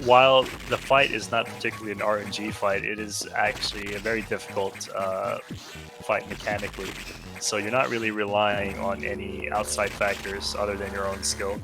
while the fight is not particularly an RNG fight, it is actually a very difficult fight mechanically. So you're not really relying on any outside factors other than your own skill.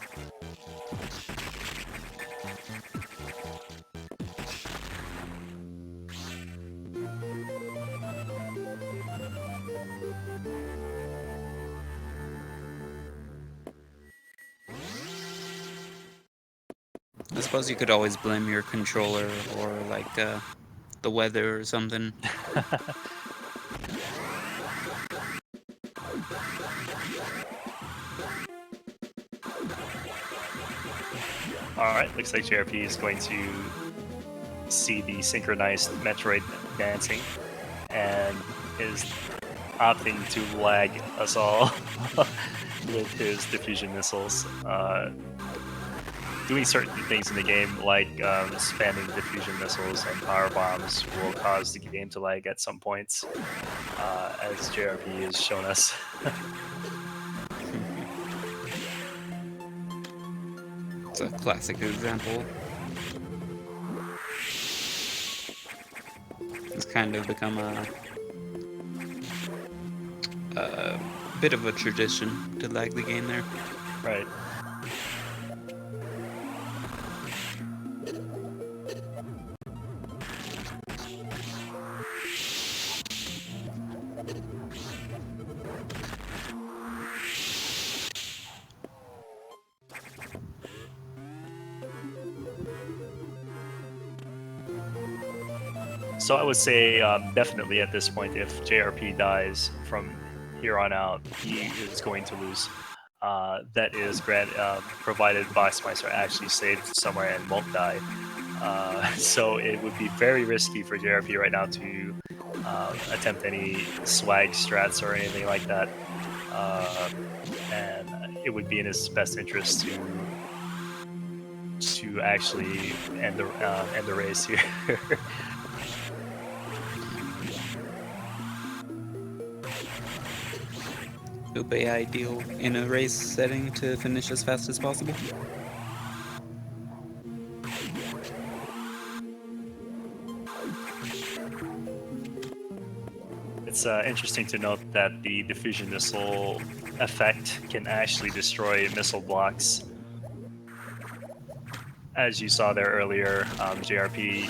I suppose you could always blame your controller or like the weather or something. Alright, looks like JRP is going to see the synchronized Metroid dancing and is opting to lag us all with his diffusion missiles. Doing certain things in the game, like spamming diffusion missiles and power bombs, will cause the game to lag at some points, as JRP has shown us. It's a classic example. It's kind of become a bit of a tradition to lag the game there. Right. So I would say definitely at this point, if JRP dies from here on out, he is going to lose. That is provided Boxmeister actually saved somewhere and won't die. So it would be very risky for JRP right now to attempt any swag strats or anything like that. And it would be in his best interest to actually end the race here. It would be ideal in a race setting to finish as fast as possible. It's interesting to note that the diffusion missile effect can actually destroy missile blocks. As you saw there earlier, JRP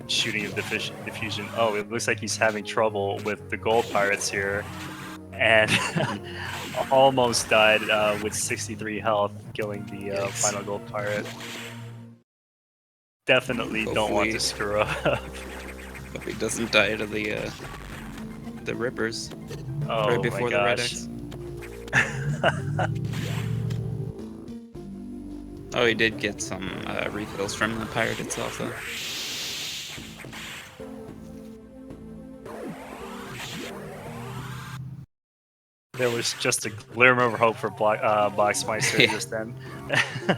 shooting of diffusion. Oh, it looks like he's having trouble with the gold pirates here. And almost died with 63 health, killing the final gold pirate. Definitely don't want to screw up. Hope he doesn't die to the rippers right before the red X. Oh, he did get some refills from the pirate itself, though. There was just a glimmer of hope for Boxmeister just then. We'll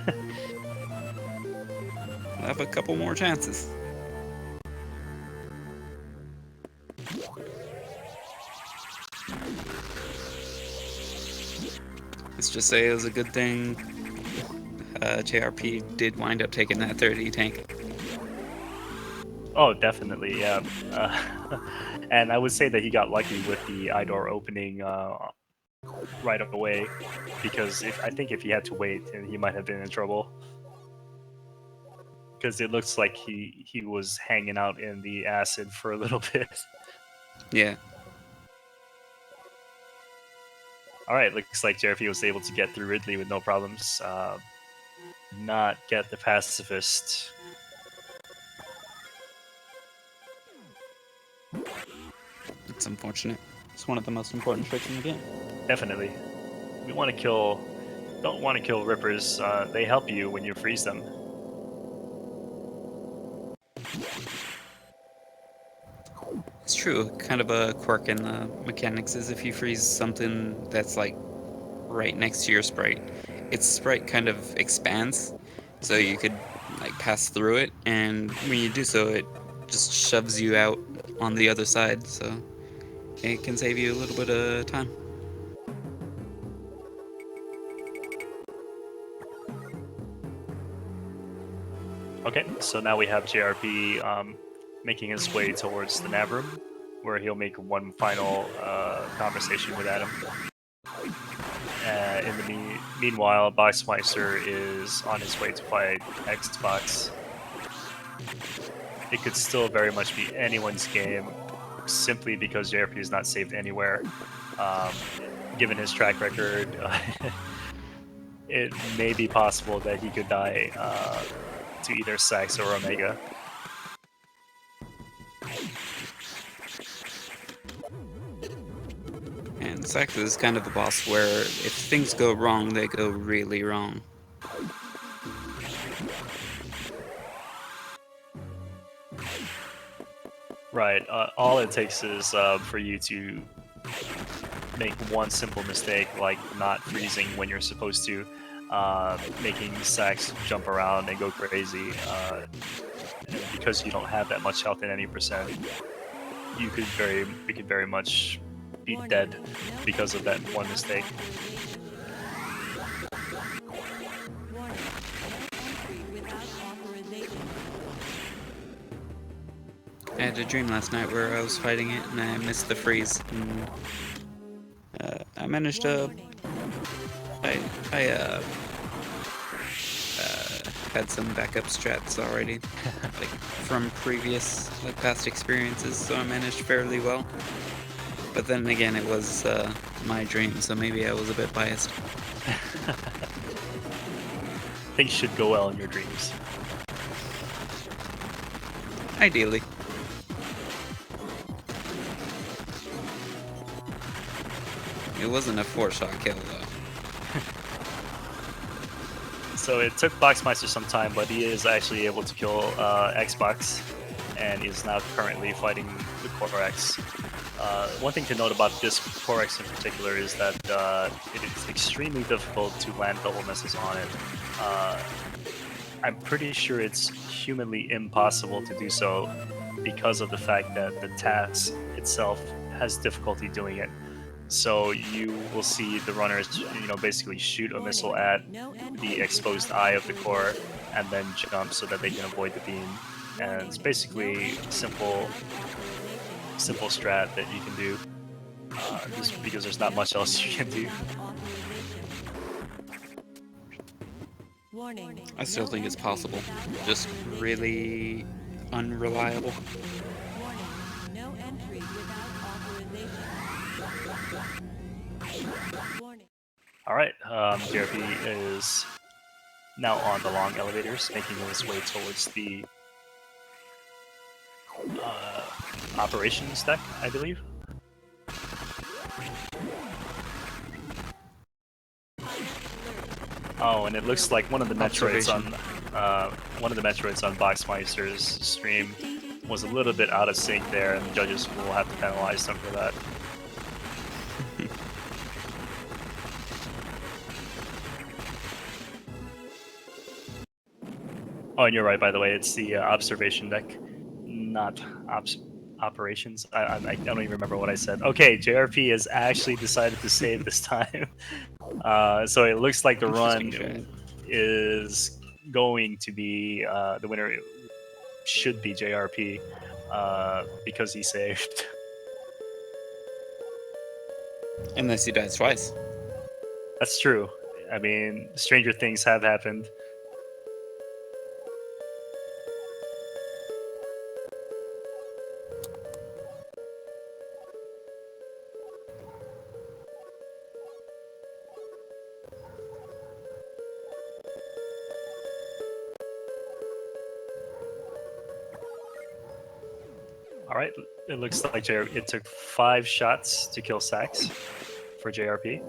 have a couple more chances. Let's just say it was a good thing JRP did wind up taking that 30 tank. Oh, definitely, yeah. And I would say that he got lucky with the eye door opening right away, because I think if he had to wait, then he might have been in trouble. Because it looks like he was hanging out in the acid for a little bit. Yeah. All right, looks like JRP was able to get through Ridley with no problems. Not get the pacifist. It's unfortunate. It's one of the most important tricks in the game. Definitely, we want to kill. Don't want to kill rippers. They help you when you freeze them. It's true. Kind of a quirk in the mechanics is if you freeze something that's like right next to your sprite, its sprite kind of expands, so you could like pass through it, and when you do so, it just shoves you out on the other side, so it can save you a little bit of time. Okay, so now we have JRP making his way towards the nav room, where he'll make one final conversation with Adam. In the meanwhile, Boxmeister is on his way to fight Xbox. It could still very much be anyone's game, simply because JRP is not saved anywhere. Given his track record, it may be possible that he could die to either Sax or Omega. And Sax is kind of the boss where if things go wrong, they go really wrong. Right. All it takes is for you to make one simple mistake, like not freezing when you're supposed to, making Sax jump around and go crazy. And because you don't have that much health in any percent, we could very much be dead because of that one mistake. I had a dream last night where I was fighting it and I missed the freeze, and I managed to. I had some backup strats already, like from previous, like past experiences, so I managed fairly well. But then again, it was my dream, so maybe I was a bit biased. Things should go well in your dreams. Ideally. It wasn't a 4-shot kill, though. So it took Boxmeister some time, but he is actually able to kill Xbox, and is now currently fighting the Corex. One thing to note about this Corex in particular is that it is extremely difficult to land double misses on it. I'm pretty sure it's humanly impossible to do so because of the fact that the task itself has difficulty doing it. So you will see the runners, basically shoot a missile at the exposed eye of the core and then jump so that they can avoid the beam. And it's basically simple strat that you can do, just because there's not much else you can do. I still think it's possible. Just really unreliable. All right, JRP is now on the long elevators, making his way towards the operations deck, I believe. Oh, and it looks like one of the Metroids on Boxmeister's stream was a little bit out of sync there, and the judges will have to penalize them for that. Oh, and you're right, by the way, it's the observation deck, not operations. I don't even remember what I said. Okay, JRP has actually decided to save this time. So it looks like the run is going to be the winner should be JRP because he saved. Unless he dies twice. That's true. I mean, stranger things have happened. All right, it looks like it took 5 shots to kill Sax for JRP.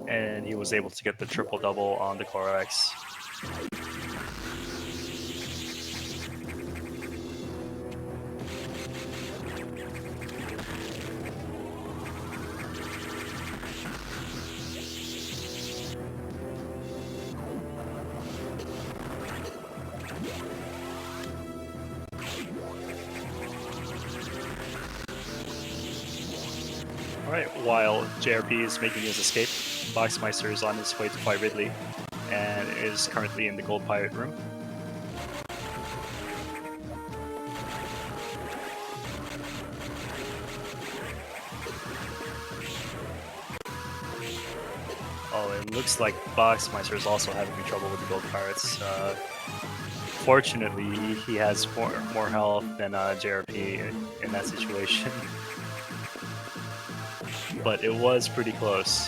And he was able to get the triple double on the Clorox. Alright, while JRP is making his escape, Boxmeister is on his way to fight Ridley and is currently in the Gold Pirate room. Oh, it looks like Boxmeister is also having trouble with the Gold Pirates. Fortunately, he has more health than JRP in that situation. But it was pretty close.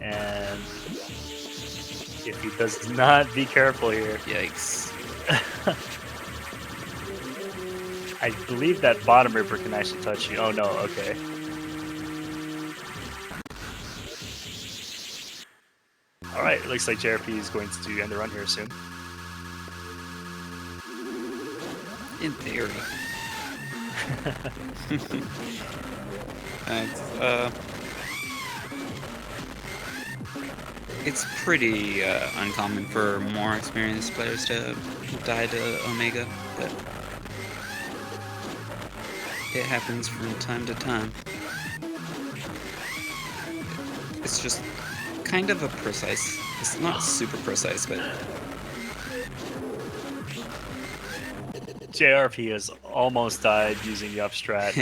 And if he does not be careful here... Yikes. I believe that bottom ripper can actually touch you. Oh no, okay. Alright, it looks like JRP is going to end the run here soon. In theory. It's pretty uncommon for more experienced players to die to Omega, but it happens from time to time. It's just kind of a precise, it's not super precise, but... JRP has almost died using the upstrat,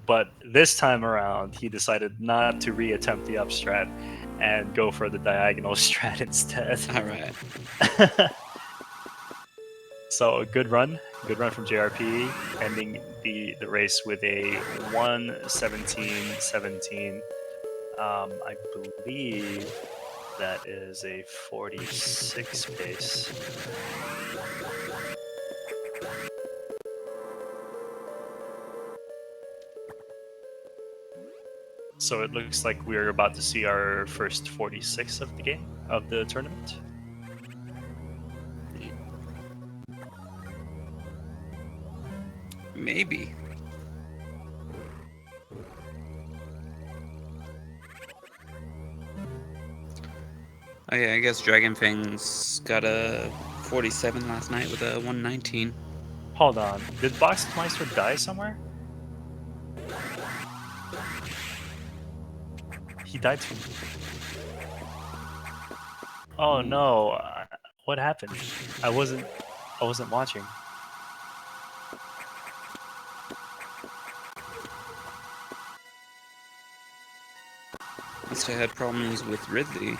but this time around he decided not to re-attempt the upstrat and go for the diagonal strat instead. Alright. So a good run from JRP, ending the race with a 1:17.17. I believe that is a 46 pace. So it looks like we're about to see our first 46 of the game, of the tournament. Maybe. Oh yeah, I guess Dragonfang's got a 47 last night with a 119. Hold on, did Boxmeister die somewhere? He died from... Oh no, what happened? I wasn't watching. Must have had problems with Ridley.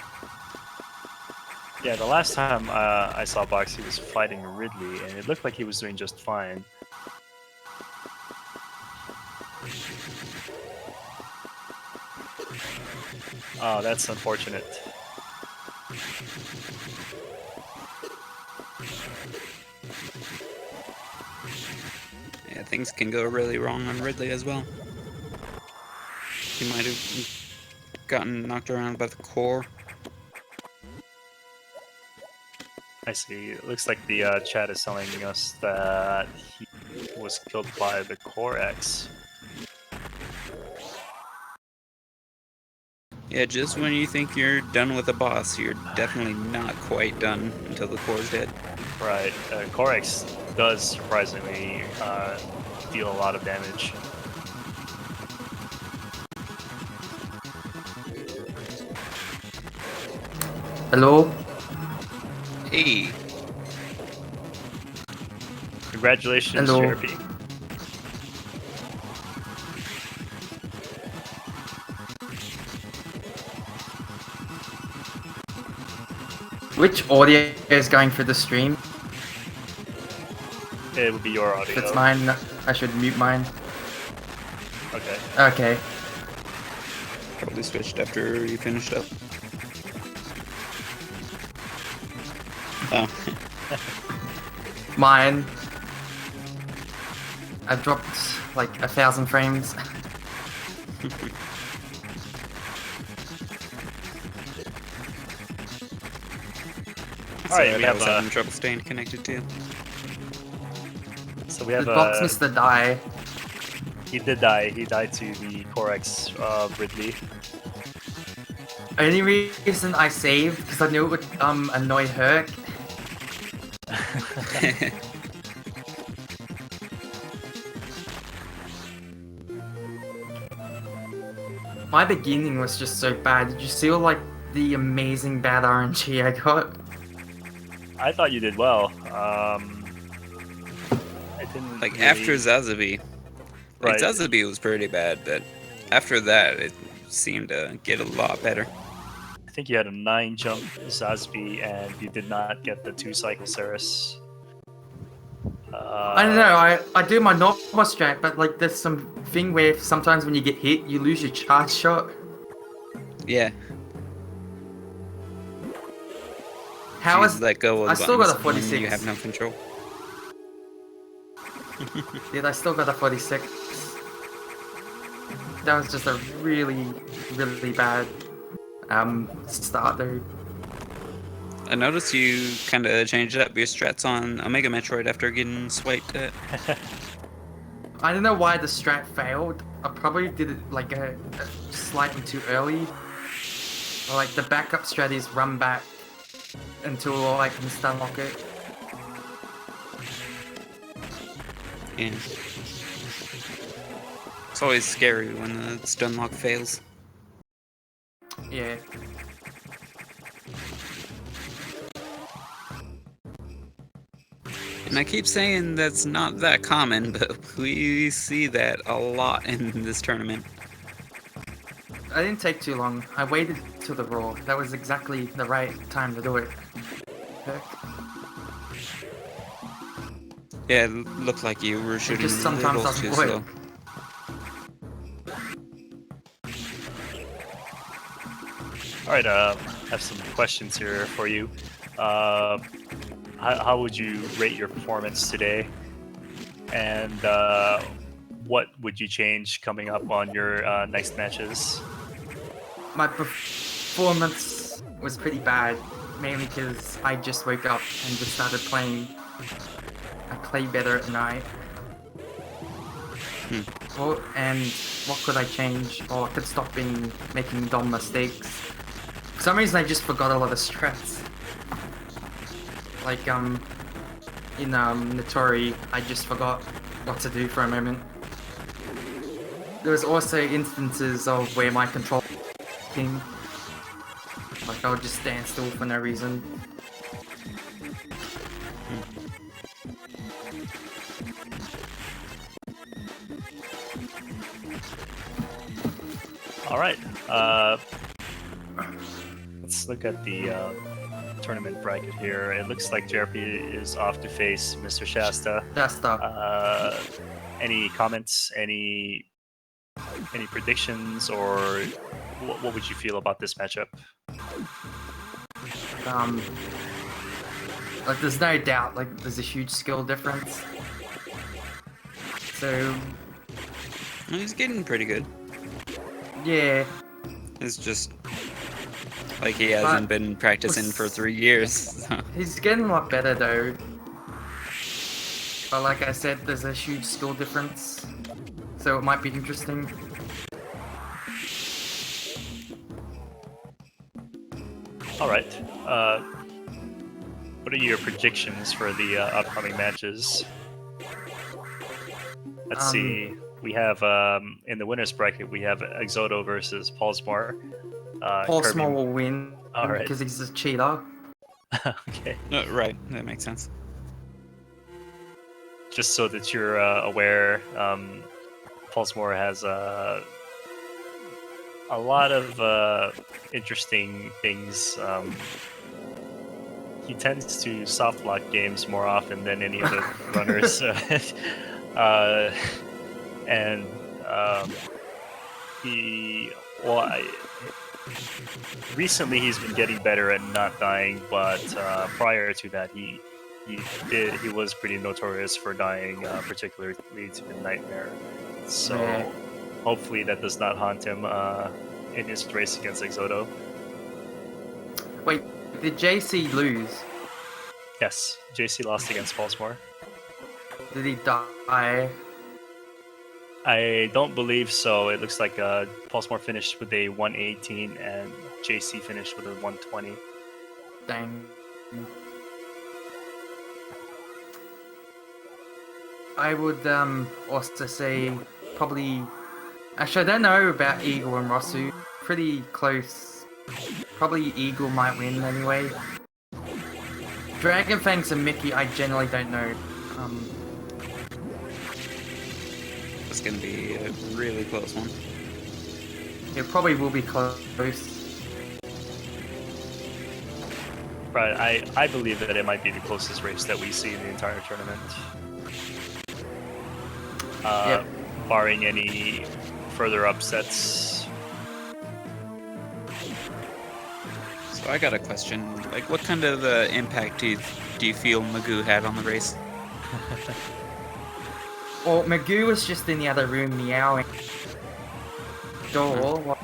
Yeah, the last time I saw Box, he was fighting Ridley, and it looked like he was doing just fine. Oh, that's unfortunate. Yeah, things can go really wrong on Ridley as well. He might have gotten knocked around by the core. I see. It looks like the chat is telling us that he was killed by the Core X. Yeah, just when you think you're done with a boss, you're definitely not quite done until the core's dead. Right. Corex does surprisingly deal a lot of damage. Hello? Hey, Congratulations, Hello. JRP. Which audio is going through the stream? It would be your If audio. it's mine, I should mute mine. Okay. Okay. probably switched after you finished up. Oh, Mine. I dropped like 1,000 frames. Alright, sorry, we I have was having trouble staying connected too. so we have Did Boxmeister die? he did die. He died to the Corex Ridley. Only reason I saved because I knew it would annoy Herc. My beginning was just so bad. Did you see all like the amazing bad RNG I got? I thought you did well. I didn't Like really- after Zazabi, like Right. Zazabi was pretty bad, but after that it seemed to get a lot better. I think you had a 9 jump Zazby and you did not get the 2 cycle Ceres. I don't know, I do my normal strat, but like there's some thing where sometimes when you get hit, you lose your charge shot. Yeah, How you is let go of I the still got a buttons when 46. you have no control. Dude, I still got a 46. That was just a really, really bad start though. I noticed you kind of changed up your strats on Omega Metroid after getting swiped at. I don't know why the strat failed. I probably did it like slightly too early. Or, like the backup strat is run back until I can stun lock it. Yeah. It's always scary when the stun lock fails. Yeah. And I keep saying that's not that common, but we see that a lot in this tournament. I didn't take too long. I waited till the raw. That was exactly the right time to do it. Heck. Yeah, it looked like you were It shooting just a sometimes little doesn't too work. slow. Alright, I have some questions here for you. How would you rate your performance today? And what would you change coming up on your next matches? My performance was pretty bad, mainly because I just woke up and just started playing. I play better at night. Well, and what could I change? Or I could stop making dumb mistakes. For some reason, I just forgot a lot of strats. Like, in Notori, I just forgot what to do for a moment. There was also instances of where my control thing, like I would just stand still for no reason. Alright, let's look at the tournament bracket here. It looks like JRP is off to face Mr. Shasta. That's stuff. Any comments? Any predictions, or what would you feel about this matchup? Like there's no doubt, like there's a huge skill difference. So Well, he's getting pretty good. yeah, It's just like he hasn't been practicing for 3 years. So. he's getting a lot better though. But like I said, there's a huge skill difference, so it might be interesting. All right. What are your predictions for the upcoming matches? Let's see. We have in the winners bracket we have Exodo versus Paulsmore. Paul Kirby. Small will win All right. because he's a cheater. Okay. Right, that makes sense. Just so that you're aware, Paulsmore has a lot of interesting things. He tends to soft lock games more often than any of the runners, and recently he's been getting better at not dying, but prior to that he was pretty notorious for dying, particularly to the Nightmare. So Yeah. hopefully that does not haunt him in his race against Exodo. Wait, did JC lose? Yes, JC lost against Paulsmore. Did he die? I don't believe so. It looks like Paulsmore finished with a 118 and JC finished with a 120. Dang. I would also say probably. Actually, I don't know about Eagle and Rosu. Pretty close. Probably Eagle might win anyway. Dragon Fangs and Mickey, I generally don't know. It's gonna be a really close one. It probably will be close. Right, I believe that it might be the closest race that we see in the entire tournament. Yep. Barring any further upsets. So I got a question. Like, what kind of impact do you feel Magoo had on the race? Well, Magoo was just in the other room meowing. Door.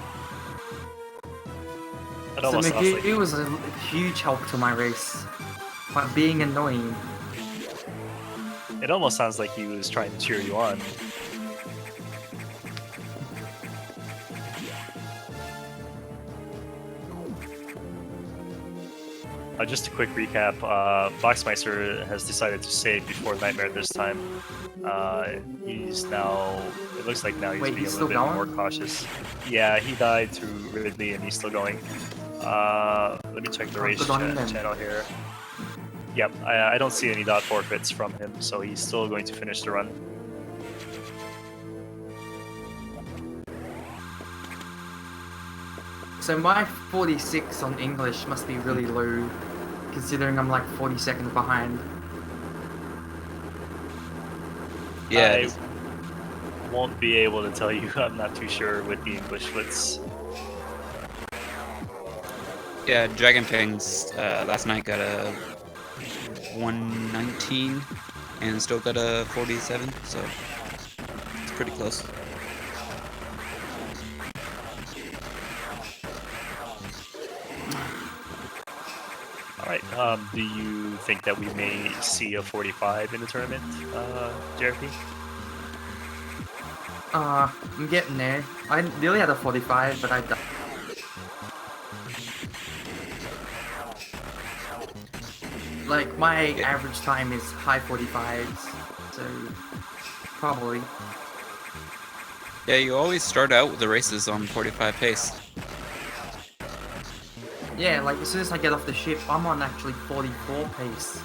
It So almost sounds Magoo like was a huge help to my race. But being annoying. it almost sounds like he was trying to cheer you on. Just a quick recap, Boxmeister has decided to save before Nightmare this time. He's now, it looks like now he's Wait, being he's a little bit still more going? cautious. Yeah, he died to Ridley and he's still going. Let me check the Oh, race good on him then. channel here. Yep, I don't see any dot forfeits from him, so he's still going to finish the run. So my 46 on English must be really low, considering I'm like 40 seconds behind. Yeah, I won't be able to tell you. I'm not too sure with the English splits. yeah. Dragon Fangs last night got a 119 and still got a 47, so it's pretty close. Alright, do you think that we may see a 45 in the tournament, JRP? I'm getting there. I nearly had a 45, but I died. Like, my average time is high 45s, so probably. Yeah, you always start out with the races on 45 pace. Yeah, like as soon as I get off the ship, I'm on actually 44 pace.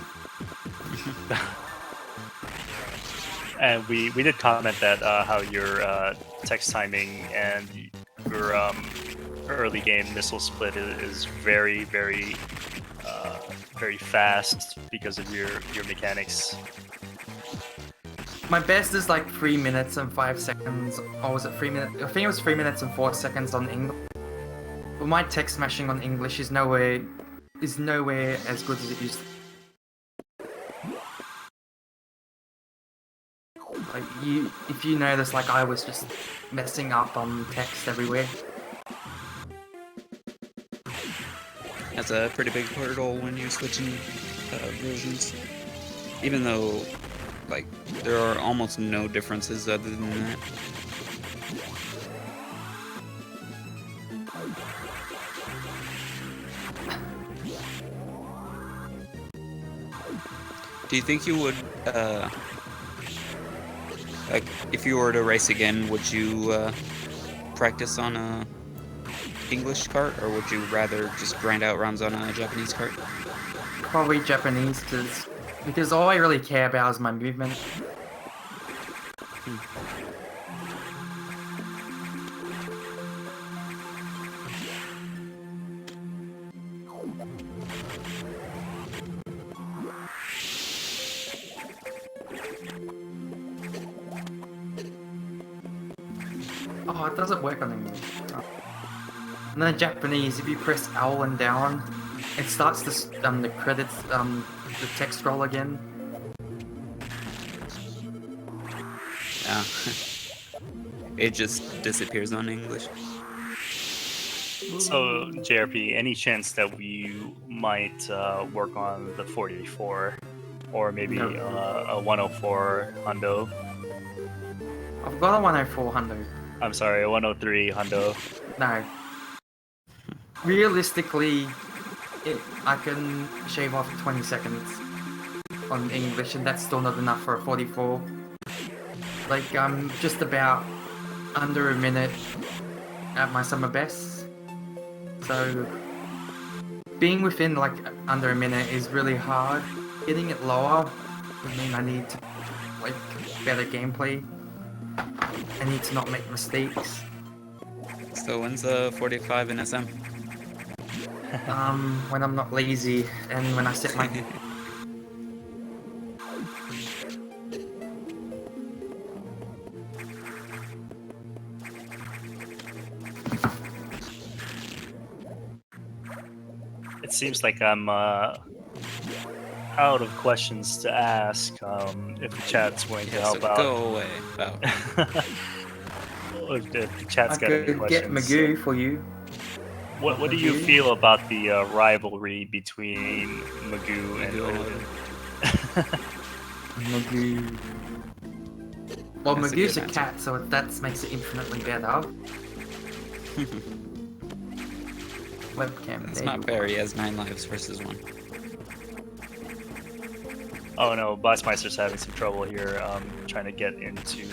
And we did comment that how your text timing and your early game missile split is very, very fast because of your mechanics. My best is like 3 minutes and 5 seconds. Or was it 3 minutes? I think it was 3 minutes and 4 seconds on English. But my text smashing on English is nowhere as good as it used to. Like if you notice, like I was just messing up on text everywhere. That's a pretty big hurdle when you're switching versions. Even though, like, there are almost no differences other than that. Do you think you would, like, if you were to race again, would you practice on a English cart, or would you rather just grind out runs on a Japanese cart? Probably Japanese, because all I really care about is my movement. Oh, it doesn't work on English. Oh. And then Japanese, if you press L and down, it starts the credits, the text scroll again. Yeah. It just disappears on English. So, JRP, any chance that we might work on the 44 or maybe No. a 104 Hundo? I've got a 104 Hundo. I'm sorry, a 103 Hundo. No. Realistically, I can shave off 20 seconds on English, and that's still not enough for a 44. Like, I'm just about under a minute at my summer best. So, being within, like, under a minute is really hard. Getting it lower would mean I need to, like, better gameplay. I need to not make mistakes. So when's the 45 in SM? When I'm not lazy and when I set my... It seems like I'm out of questions to ask if the chat's willing to Yeah, help so out. go away. Oh. If the chat's I got any could questions. get Magoo for you. What do you Magoo? feel about the rivalry between Magoo and Magoo and Odin? Magoo. Well, That's a Magoo's good a answer. cat, so that makes it infinitely better. Webcam. It's there not you fair. He has 9 lives versus 1. Oh no, Boxmeister's having some trouble here trying to get into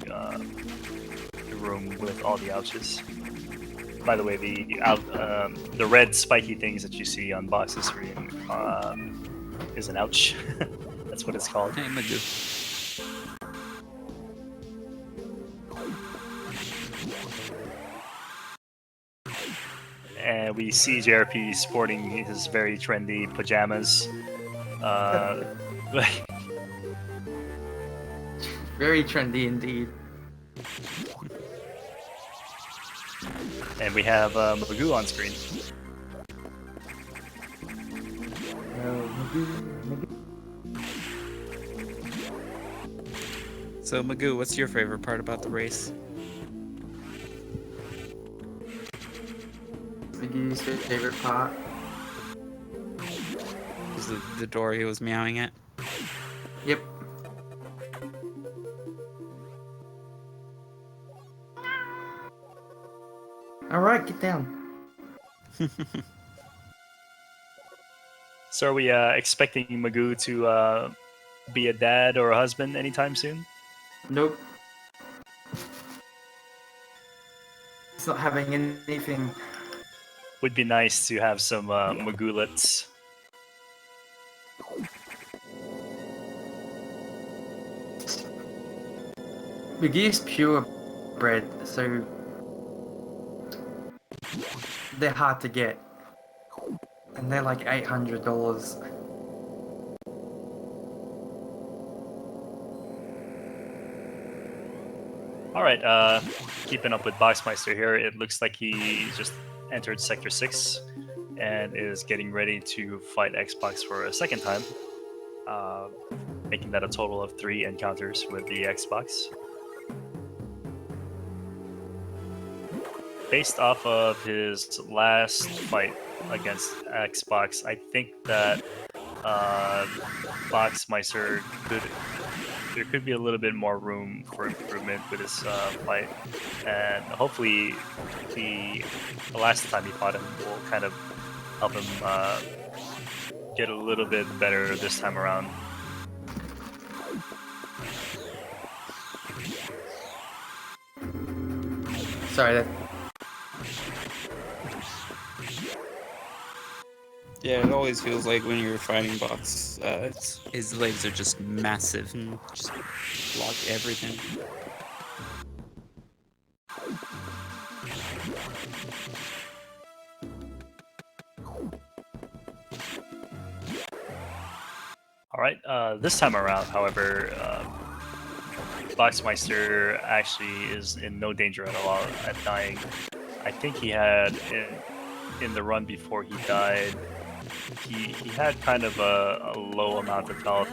the room with all the ouches. By the way, the red spiky things that you see on Box's screen is an ouch. That's what it's called. Hey, Magoo. And we see JRP sporting his very trendy pajamas. Very trendy indeed. And we have Magoo on screen. So Magoo, what's your favorite part about the race? Magoo's favorite part. Was it the door he was meowing at? Yep. Alright, get down. So are we expecting Magoo to be a dad or a husband anytime soon? Nope. It's not having anything. Would be nice to have some Magoolets. Magoo's pure bred, so they're hard to get. And they're like $800. All right, keeping up with Boxmeister here. It looks like he just entered Sector 6 and is getting ready to fight Xbox for a second time, making that a total of 3 encounters with the Xbox. Based off of his last fight against Xbox, I think that Boxmeister there could be a little bit more room for improvement with his fight, and hopefully the last time he fought him will kind of help him get a little bit better this time around. Sorry, Yeah, it always feels like when you're fighting Box, His legs are just massive and just block everything. All right. This time around, however, Boxmeister actually is in no danger at all at dying. I think he had in the run before he died, he had kind of a low amount of health,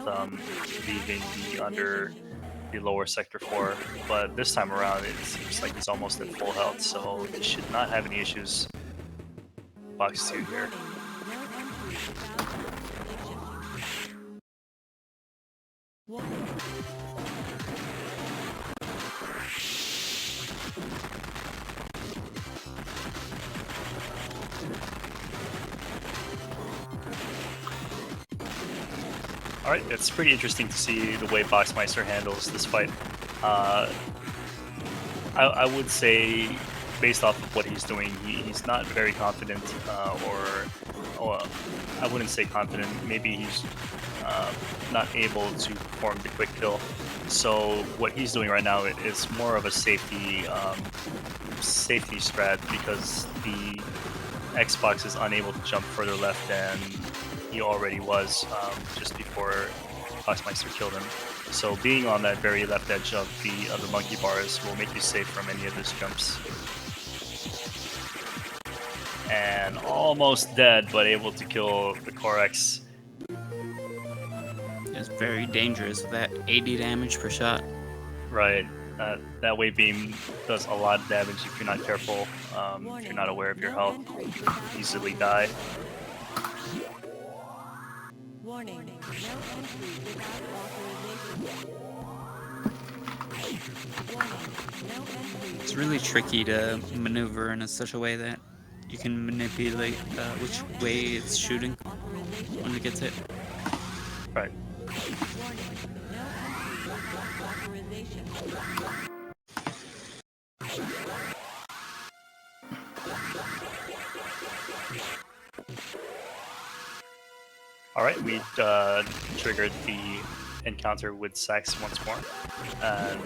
leaving the lower sector 4. But this time around, it seems like he's almost at full health, so he should not have any issues. Box 2 here. Alright, it's pretty interesting to see the way Boxmeister handles this fight. I would say, based off of what he's doing, he's not very confident, or I wouldn't say confident, maybe he's not able to perform the quick kill. So what he's doing right now is more of a safety strat, because the Xbox is unable to jump further left than he already was just before Boxmeister killed him. So being on that very left edge of the monkey bars will make you safe from any of his jumps. And almost dead, but able to kill the Corex. It's very dangerous with that 80 damage per shot. Right. That wave beam does a lot of damage if you're not careful. If you're not aware of your health, you can easily die. Warning, no entry without authorization. Warning, no entry. It's really tricky to maneuver in such a way that you can manipulate which way it's shooting when it gets hit. Right. Warning, no entry without authorization. Alright, we triggered the encounter with Sax once more. And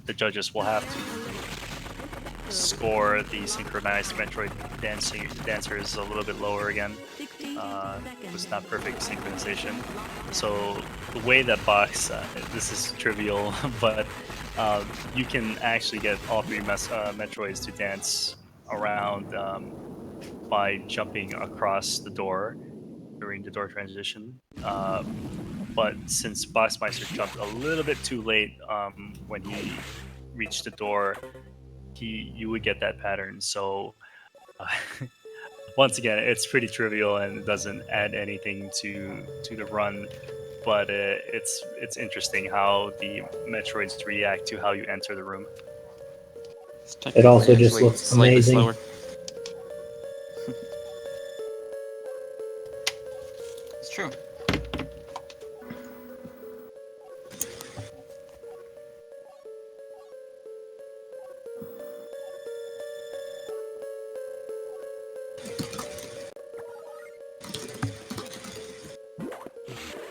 the judges will have to score the synchronized Metroid dancers a little bit lower again. It was not perfect synchronization. So the way that Box, this is trivial, but you can actually get all three Metroids to dance around by jumping across the door during the door transition. But since Boxmeister jumped a little bit too late when he reached the door, you would get that pattern. So once again, it's pretty trivial and doesn't add anything to the run. But it's interesting how the Metroids react to how you enter the room. It also Technically, just actually looks slightly amazing. slower. It's true.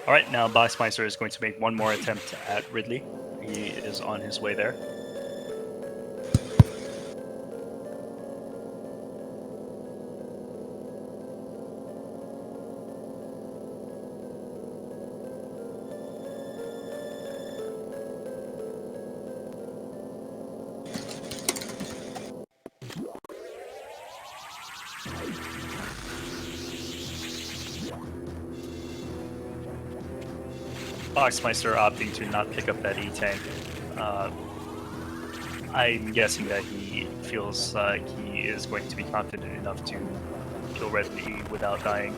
Alright, now Boxmeister is going to make one more attempt at Ridley. He is on his way there. Boxmeister opting to not pick up that E-Tank. I'm guessing that he feels like he is going to be confident enough to kill Ridley without dying.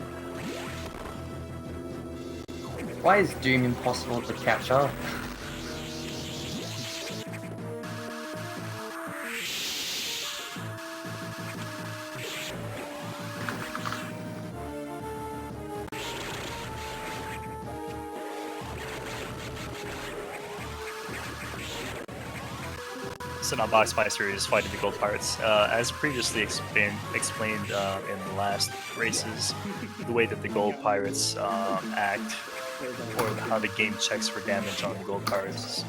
why is Doom impossible to catch up? So now Boxmeister is fighting the gold pirates. As previously explained in the last races, the way that the gold pirates act, or how the game checks for damage on the gold pirates,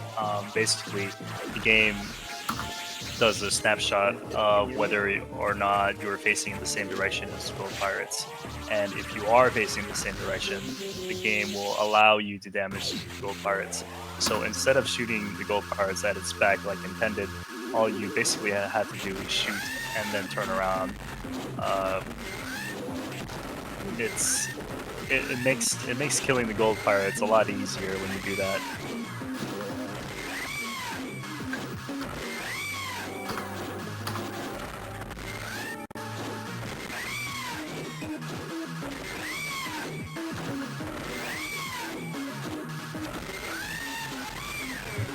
basically the game does a snapshot of whether or not you're facing in the same direction as gold pirates. And if you are facing the same direction, the game will allow you to damage the gold pirates. So instead of shooting the gold pirates at its back like intended, all you basically have to do is shoot and then turn around. It makes killing the gold pirates a lot easier when you do that.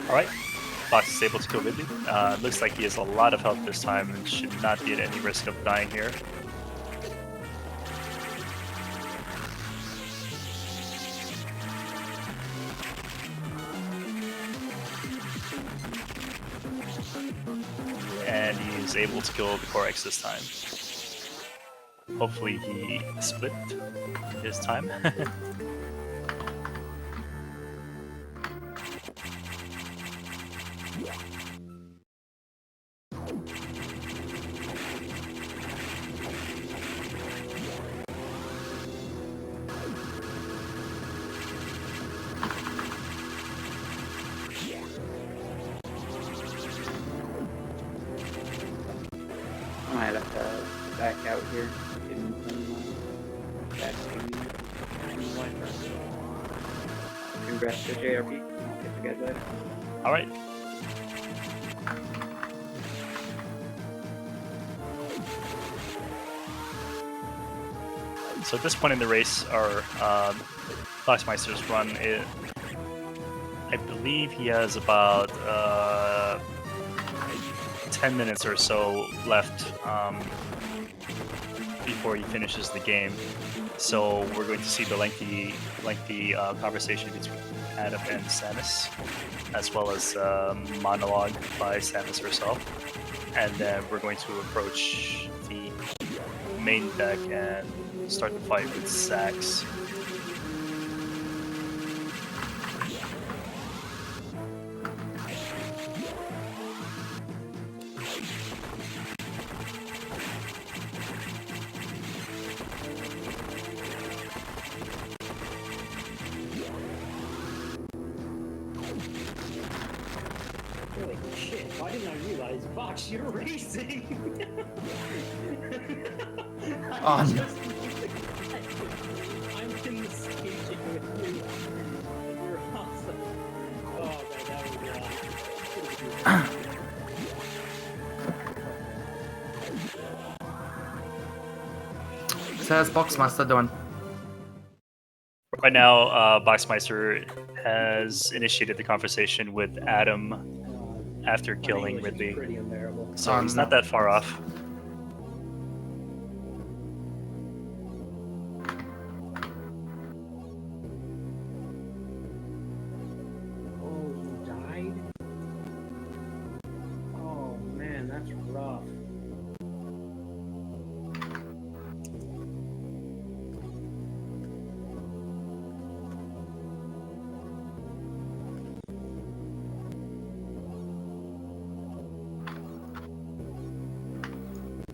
Alright, Fox is able to kill Ridley. Looks like he has a lot of health this time and should not be at any risk of dying here. And he is able to kill the Corex this time. Hopefully he split his time. I might have to back out here. Getting some back Congrats to JRP. I'll catch you guys later. Alright. So at this point in the race, our Boxmeister's run, I believe he has about 10 minutes or so left before he finishes the game. So we're going to see the lengthy conversation between Adam and Samus, as well as monologue by Samus herself. And then we're going to approach the main deck and start the fight with Sax. Holy shit, why didn't I realize, Box, you're racing? Oh, no. I'm in the station with you. You're awesome. Oh, man, that was So how's Boxmaster doing? Right now, Boxmeister has initiated the conversation with Adam after killing Ridley, pretty unbearable. so he's not that far off. Oh, you died? Oh, man, that's rough.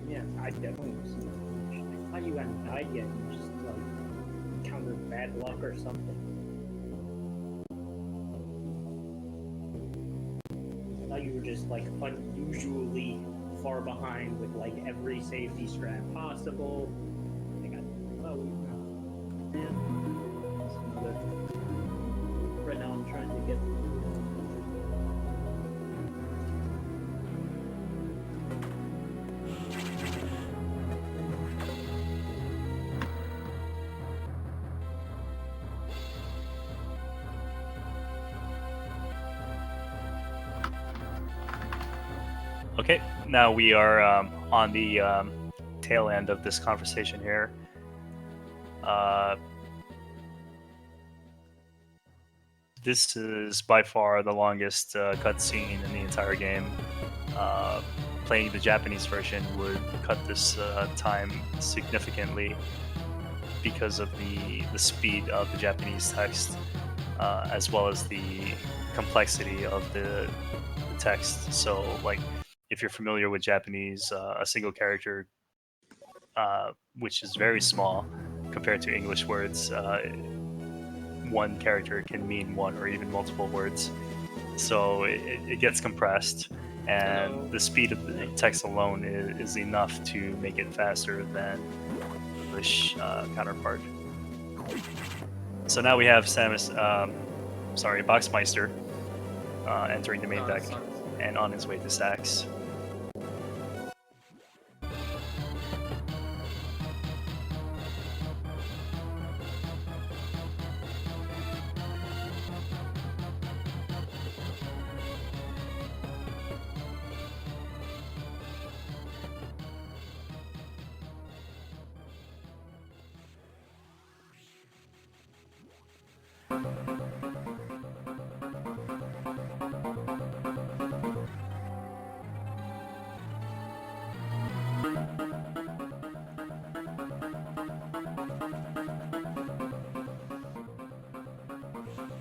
Yeah, I definitely was. I thought you hadn't died yet. You just like encountered bad luck or something. I thought you were just like unusually far behind with like every safety strap possible. I got man. Right now I'm trying to get. Okay, now we are on the tail end of this conversation here. This is by far the longest cutscene in the entire game. playing the Japanese version would cut this time significantly because of the speed of the Japanese text, as well as the complexity of the text. So, like, if you're familiar with Japanese, a single character, which is very small compared to English words, one character can mean one or even multiple words. So it gets compressed, and the speed of the text alone is enough to make it faster than English counterpart. So now we have Boxmeister entering the main deck and on his way to Sax.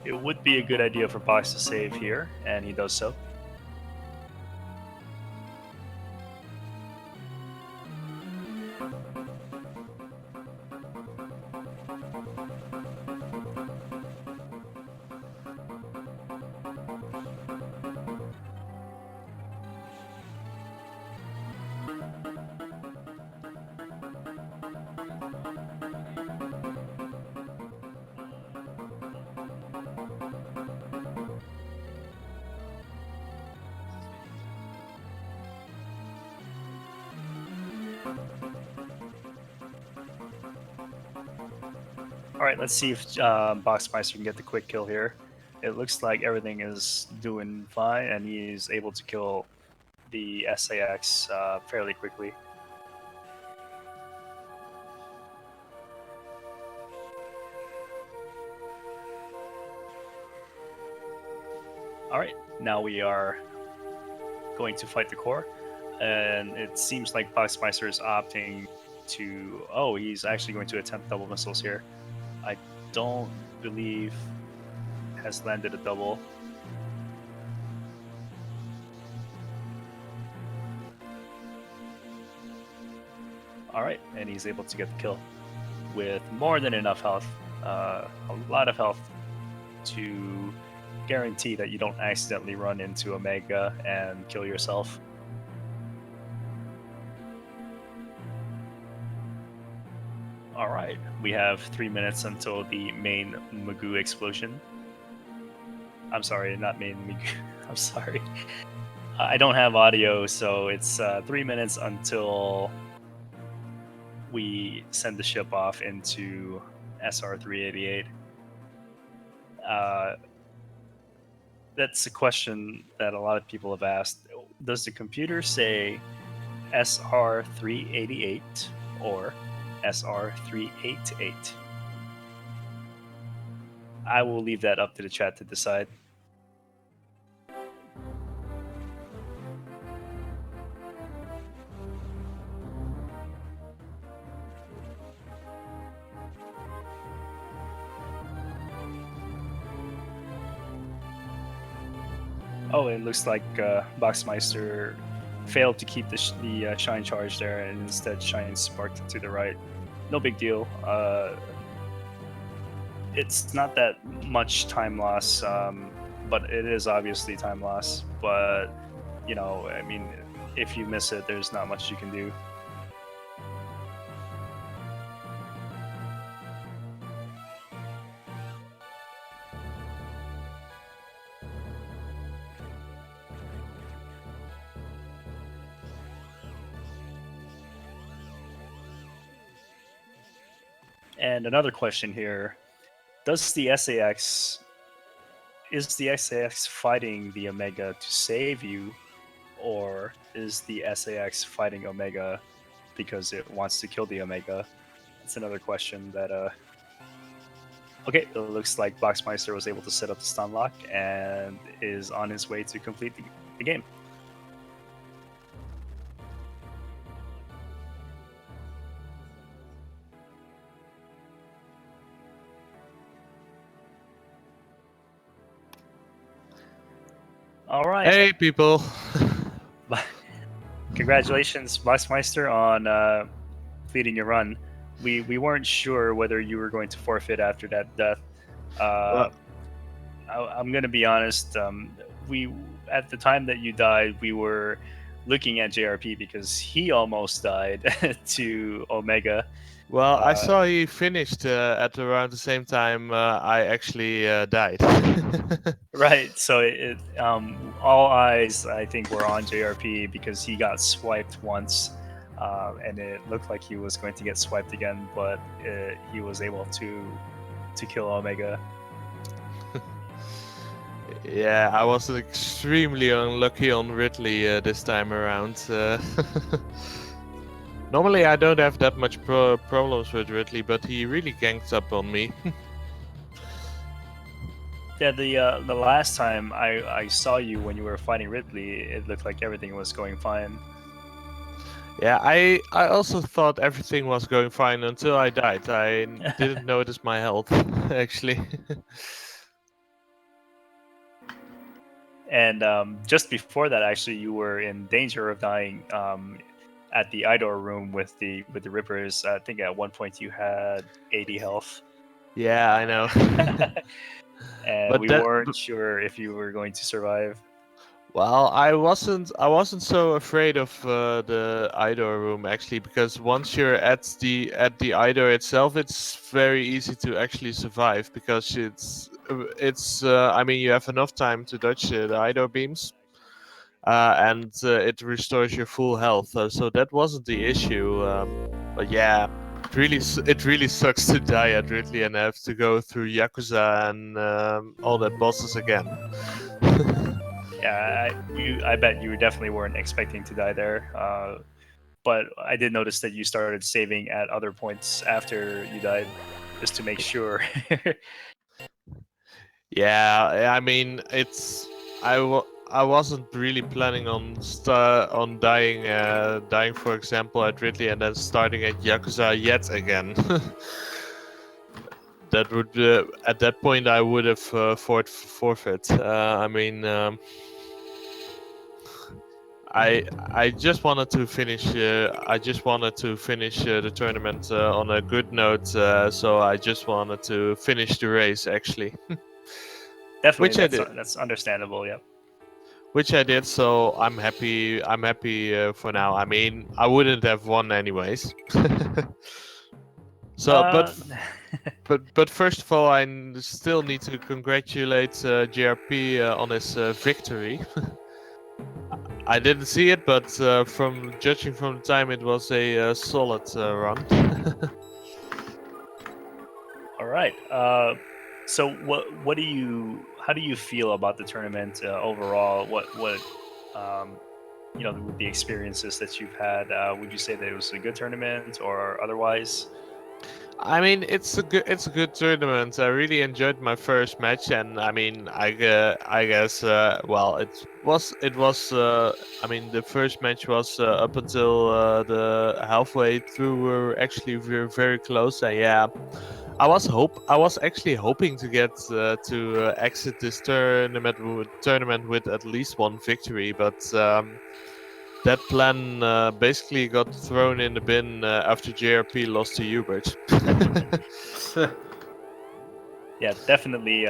It would be a good idea for Box to save here, and he does so. All right, let's see if Boxmeister can get the quick kill here. It looks like everything is doing fine, and he's able to kill the SAX fairly quickly. All right, now we are going to fight the core, and it seems like Boxmeister is opting to. Oh, he's actually going to attempt double missiles here. I don't believe has landed a double. All right, and he's able to get the kill with more than enough health, a lot of health to guarantee that you don't accidentally run into Omega and kill yourself. All right, we have 3 minutes until the main Magoo explosion. I'm sorry, not main Magoo. I'm sorry. I don't have audio, so it's 3 minutes until we send the ship off into SR-388. That's a question that a lot of people have asked. Does the computer say SR-388 or SR-388? I will leave that up to the chat to decide. Oh, it looks like Boxmeister failed to keep the Shine charge there, and instead Shine sparked to the right. No big deal. It's not that much time loss, but it is obviously time loss. But, you know, I mean, if you miss it, there's not much you can do. And another question here, is the SAX fighting the Omega to save you, or is the SAX fighting Omega because it wants to kill the Omega? It's another question that okay, it looks like Boxmeister was able to set up the stun lock and is on his way to complete the game. All right. Hey, people. Congratulations, Boxmeister, on completing your run. We weren't sure whether you were going to forfeit after that death. Uh, Well, I'm gonna be honest. We At the time that you died, we were looking at JRP because he almost died to Omega. I Uh, saw he finished at around the same time I actually died. right. So all eyes, I think, were on JRP because he got swiped once, and it looked like he was going to get swiped again, but he was able to kill Omega. Yeah, I was extremely unlucky on Ridley this time around. Normally, I don't have that much problems with Ridley, but he really ganked up on me. Yeah, the last time I saw you when you were fighting Ridley, it looked like everything was going fine. Yeah, I also thought everything was going fine until I died. I didn't notice my health, actually. And just before that, actually, you were in danger of dying at the Idor room with the Rippers. I think at one point you had 80 health. Yeah, I know. And we weren't sure if you were going to survive. Well, I wasn't so afraid of the Idor room actually, because once you're at the Idor itself, it's very easy to actually survive because it's I mean, you have enough time to dodge the Idor beams, and it restores your full health. So that wasn't the issue. But yeah, it really sucks to die at Ridley and have to go through Yakuza and all that bosses again. Yeah, I bet you definitely weren't expecting to die there. But I did notice that you started saving at other points after you died, just to make sure. Yeah, I mean, I wasn't really planning on dying, for example, at Ridley and then starting at Yakuza yet again. That would at that point I would have forfeit. I mean, I just wanted to finish. I just wanted to finish the tournament on a good note. So I just wanted to finish the race actually. Definitely, Which I did. that's understandable. Yeah. Which I did, so I'm happy. I'm happy for now. I mean, I wouldn't have won anyways. So, Uh, but first of all, still need to congratulate JRP on his victory. I didn't see it, but from judging from the time, it was a solid run. all right. So how do you feel about the tournament overall? What with the experiences that you've had, would you say that it was a good tournament or otherwise? I mean, it's a good tournament. I really enjoyed my first match, and I mean, I guess well, it was. I mean, the first match was up until the halfway through. We were very close, and yeah, I was actually hoping to get to exit this tournament with at least one victory, but that plan basically got thrown in the bin after JRP lost to Hubert. Yeah, definitely.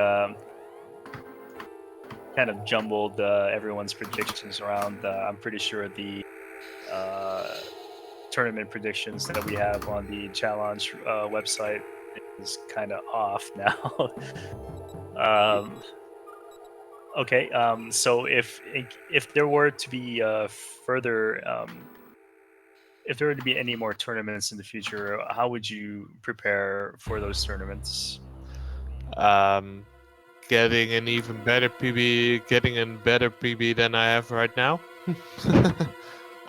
Kind of jumbled everyone's predictions around. I'm pretty sure the uh, tournament predictions that we have on the challenge website is kind of off now. um, okay, so if there were to be further, if there were to be any more tournaments in the future, how would you prepare for those tournaments? um, getting an even better PB, getting a better PB than I have right now.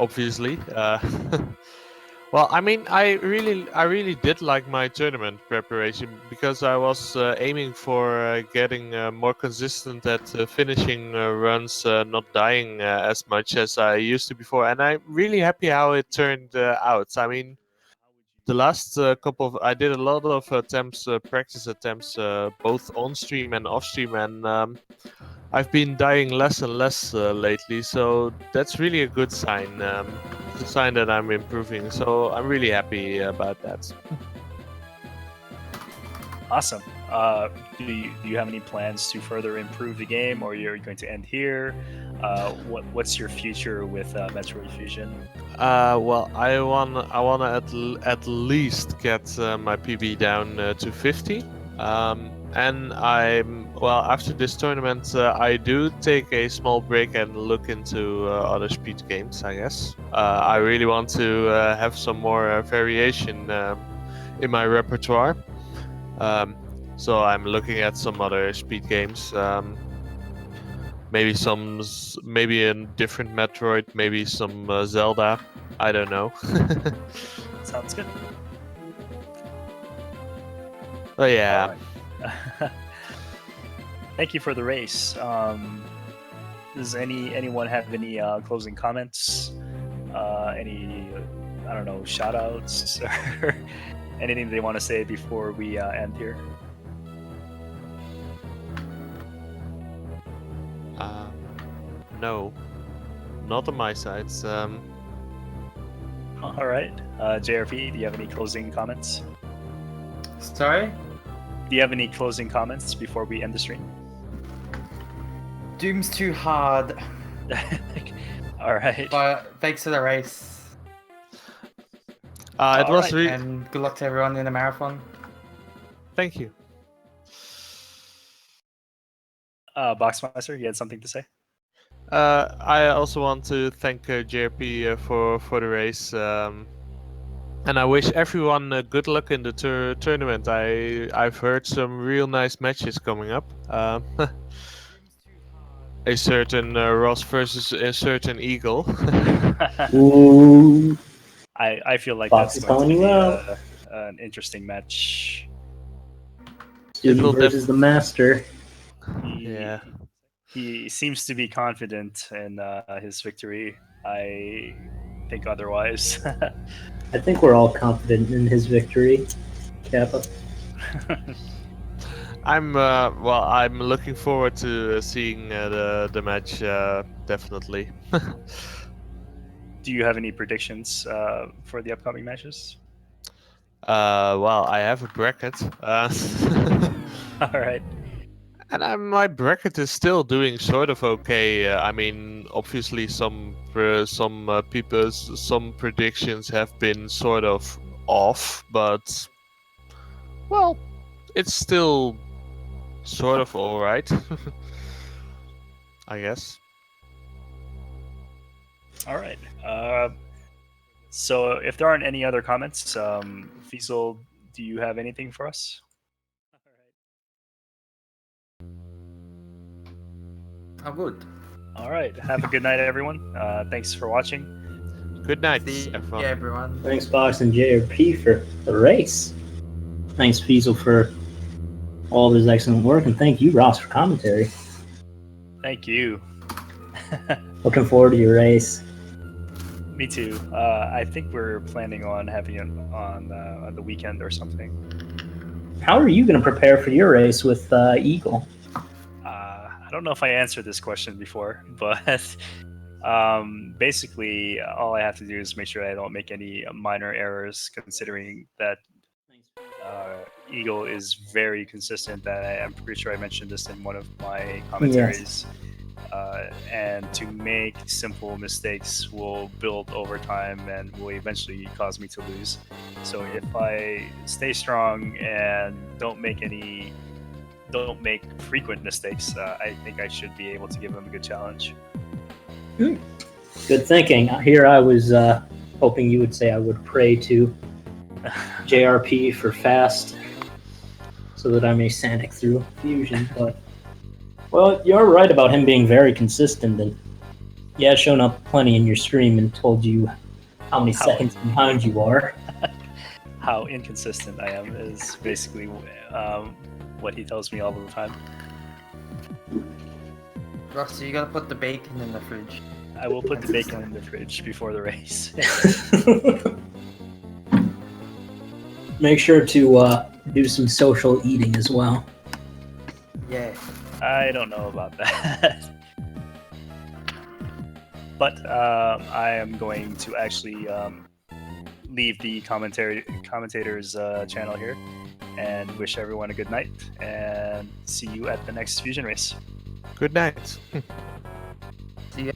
Obviously. Well, I mean, I really did like my tournament preparation because I was aiming for getting more consistent at finishing runs, not dying as much as I used to before, and I'm really happy how it turned out. I mean, the last I did a lot of attempts, practice attempts, both on stream and off stream, and I've been dying less and less lately, so that's really a good sign. It's a sign that I'm improving, so I'm really happy about that. Awesome. Do you have any plans to further improve the game, or you're going to end here? What's your future with Metroid Fusion? Well, I wanna at least get my PB down to 50. And after this tournament, I do take a small break and look into other speed games, I guess. I really want to have some more variation in my repertoire. So I'm looking at some other speed games. Maybe maybe a different Metroid, maybe some Zelda. I don't know. Sounds good. Oh yeah. Alright. Thank you for the race. Does anyone have any closing comments? Any, I don't know, shout outs or anything they want to say before we end here? No, not on my side. All right. JRP, do you have any closing comments? Sorry? Do you have any closing comments before we end the stream? Doom's too hard, All right. but thanks for the race. It was really. And good luck to everyone in the marathon. Thank you. Boxmeister, you had something to say? I also want to thank JRP for the race, and I wish everyone good luck in the tournament. I've heard some real nice matches coming up. A certain Ross versus a certain Eagle. Ooh. I feel like Fox that's is going to calling be you out. an interesting match. Student will versus the master. Yeah. He seems to be confident in his victory. I think otherwise. I think we're all confident in his victory. Kappa. I'm looking forward to seeing the match. Definitely. Do you have any predictions for the upcoming matches? Well, I have a bracket. All right. And my bracket is still doing sort of okay. I mean, obviously, some predictions have been sort of off, but well, it's still sort of all right, I guess. All right. So if there aren't any other comments, Fiesel, do you have anything for us? I'm good. All right. Have a good night, everyone. Thanks for watching. Good night, See everyone. yeah, everyone. Thanks, Box and JRP, for the race. Thanks, Fiesel, for all of his excellent work, and thank you, Ross, for commentary. Thank you. Looking forward to your race. Me too. I think we're planning on having it on the weekend or something. How are you going to prepare for your race with Eagle? I don't know if I answered this question before, but basically, all I have to do is make sure I don't make any minor errors, considering that Eagle is very consistent. I'm pretty sure I mentioned this in one of my commentaries. And to make simple mistakes will build over time and will eventually cause me to lose. So if I stay strong and don't make frequent mistakes, I think I should be able to give him a good challenge. Good thinking. Here I was hoping you would say I would pray to JRP for fast so that I may Sanic through Fusion, but well, you're right about him being very consistent, and yeah, shown up plenty in your stream and told you how many seconds behind you are. How inconsistent I am is basically what he tells me all the time. Ross, you gotta put the bacon in the fridge. I will put the bacon in the fridge before the race. Make sure to do some social eating as well. Yeah. I don't know about that. But I am going to actually leave the commentators channel here and wish everyone a good night and see you at the next Fusion race. Good night. See ya.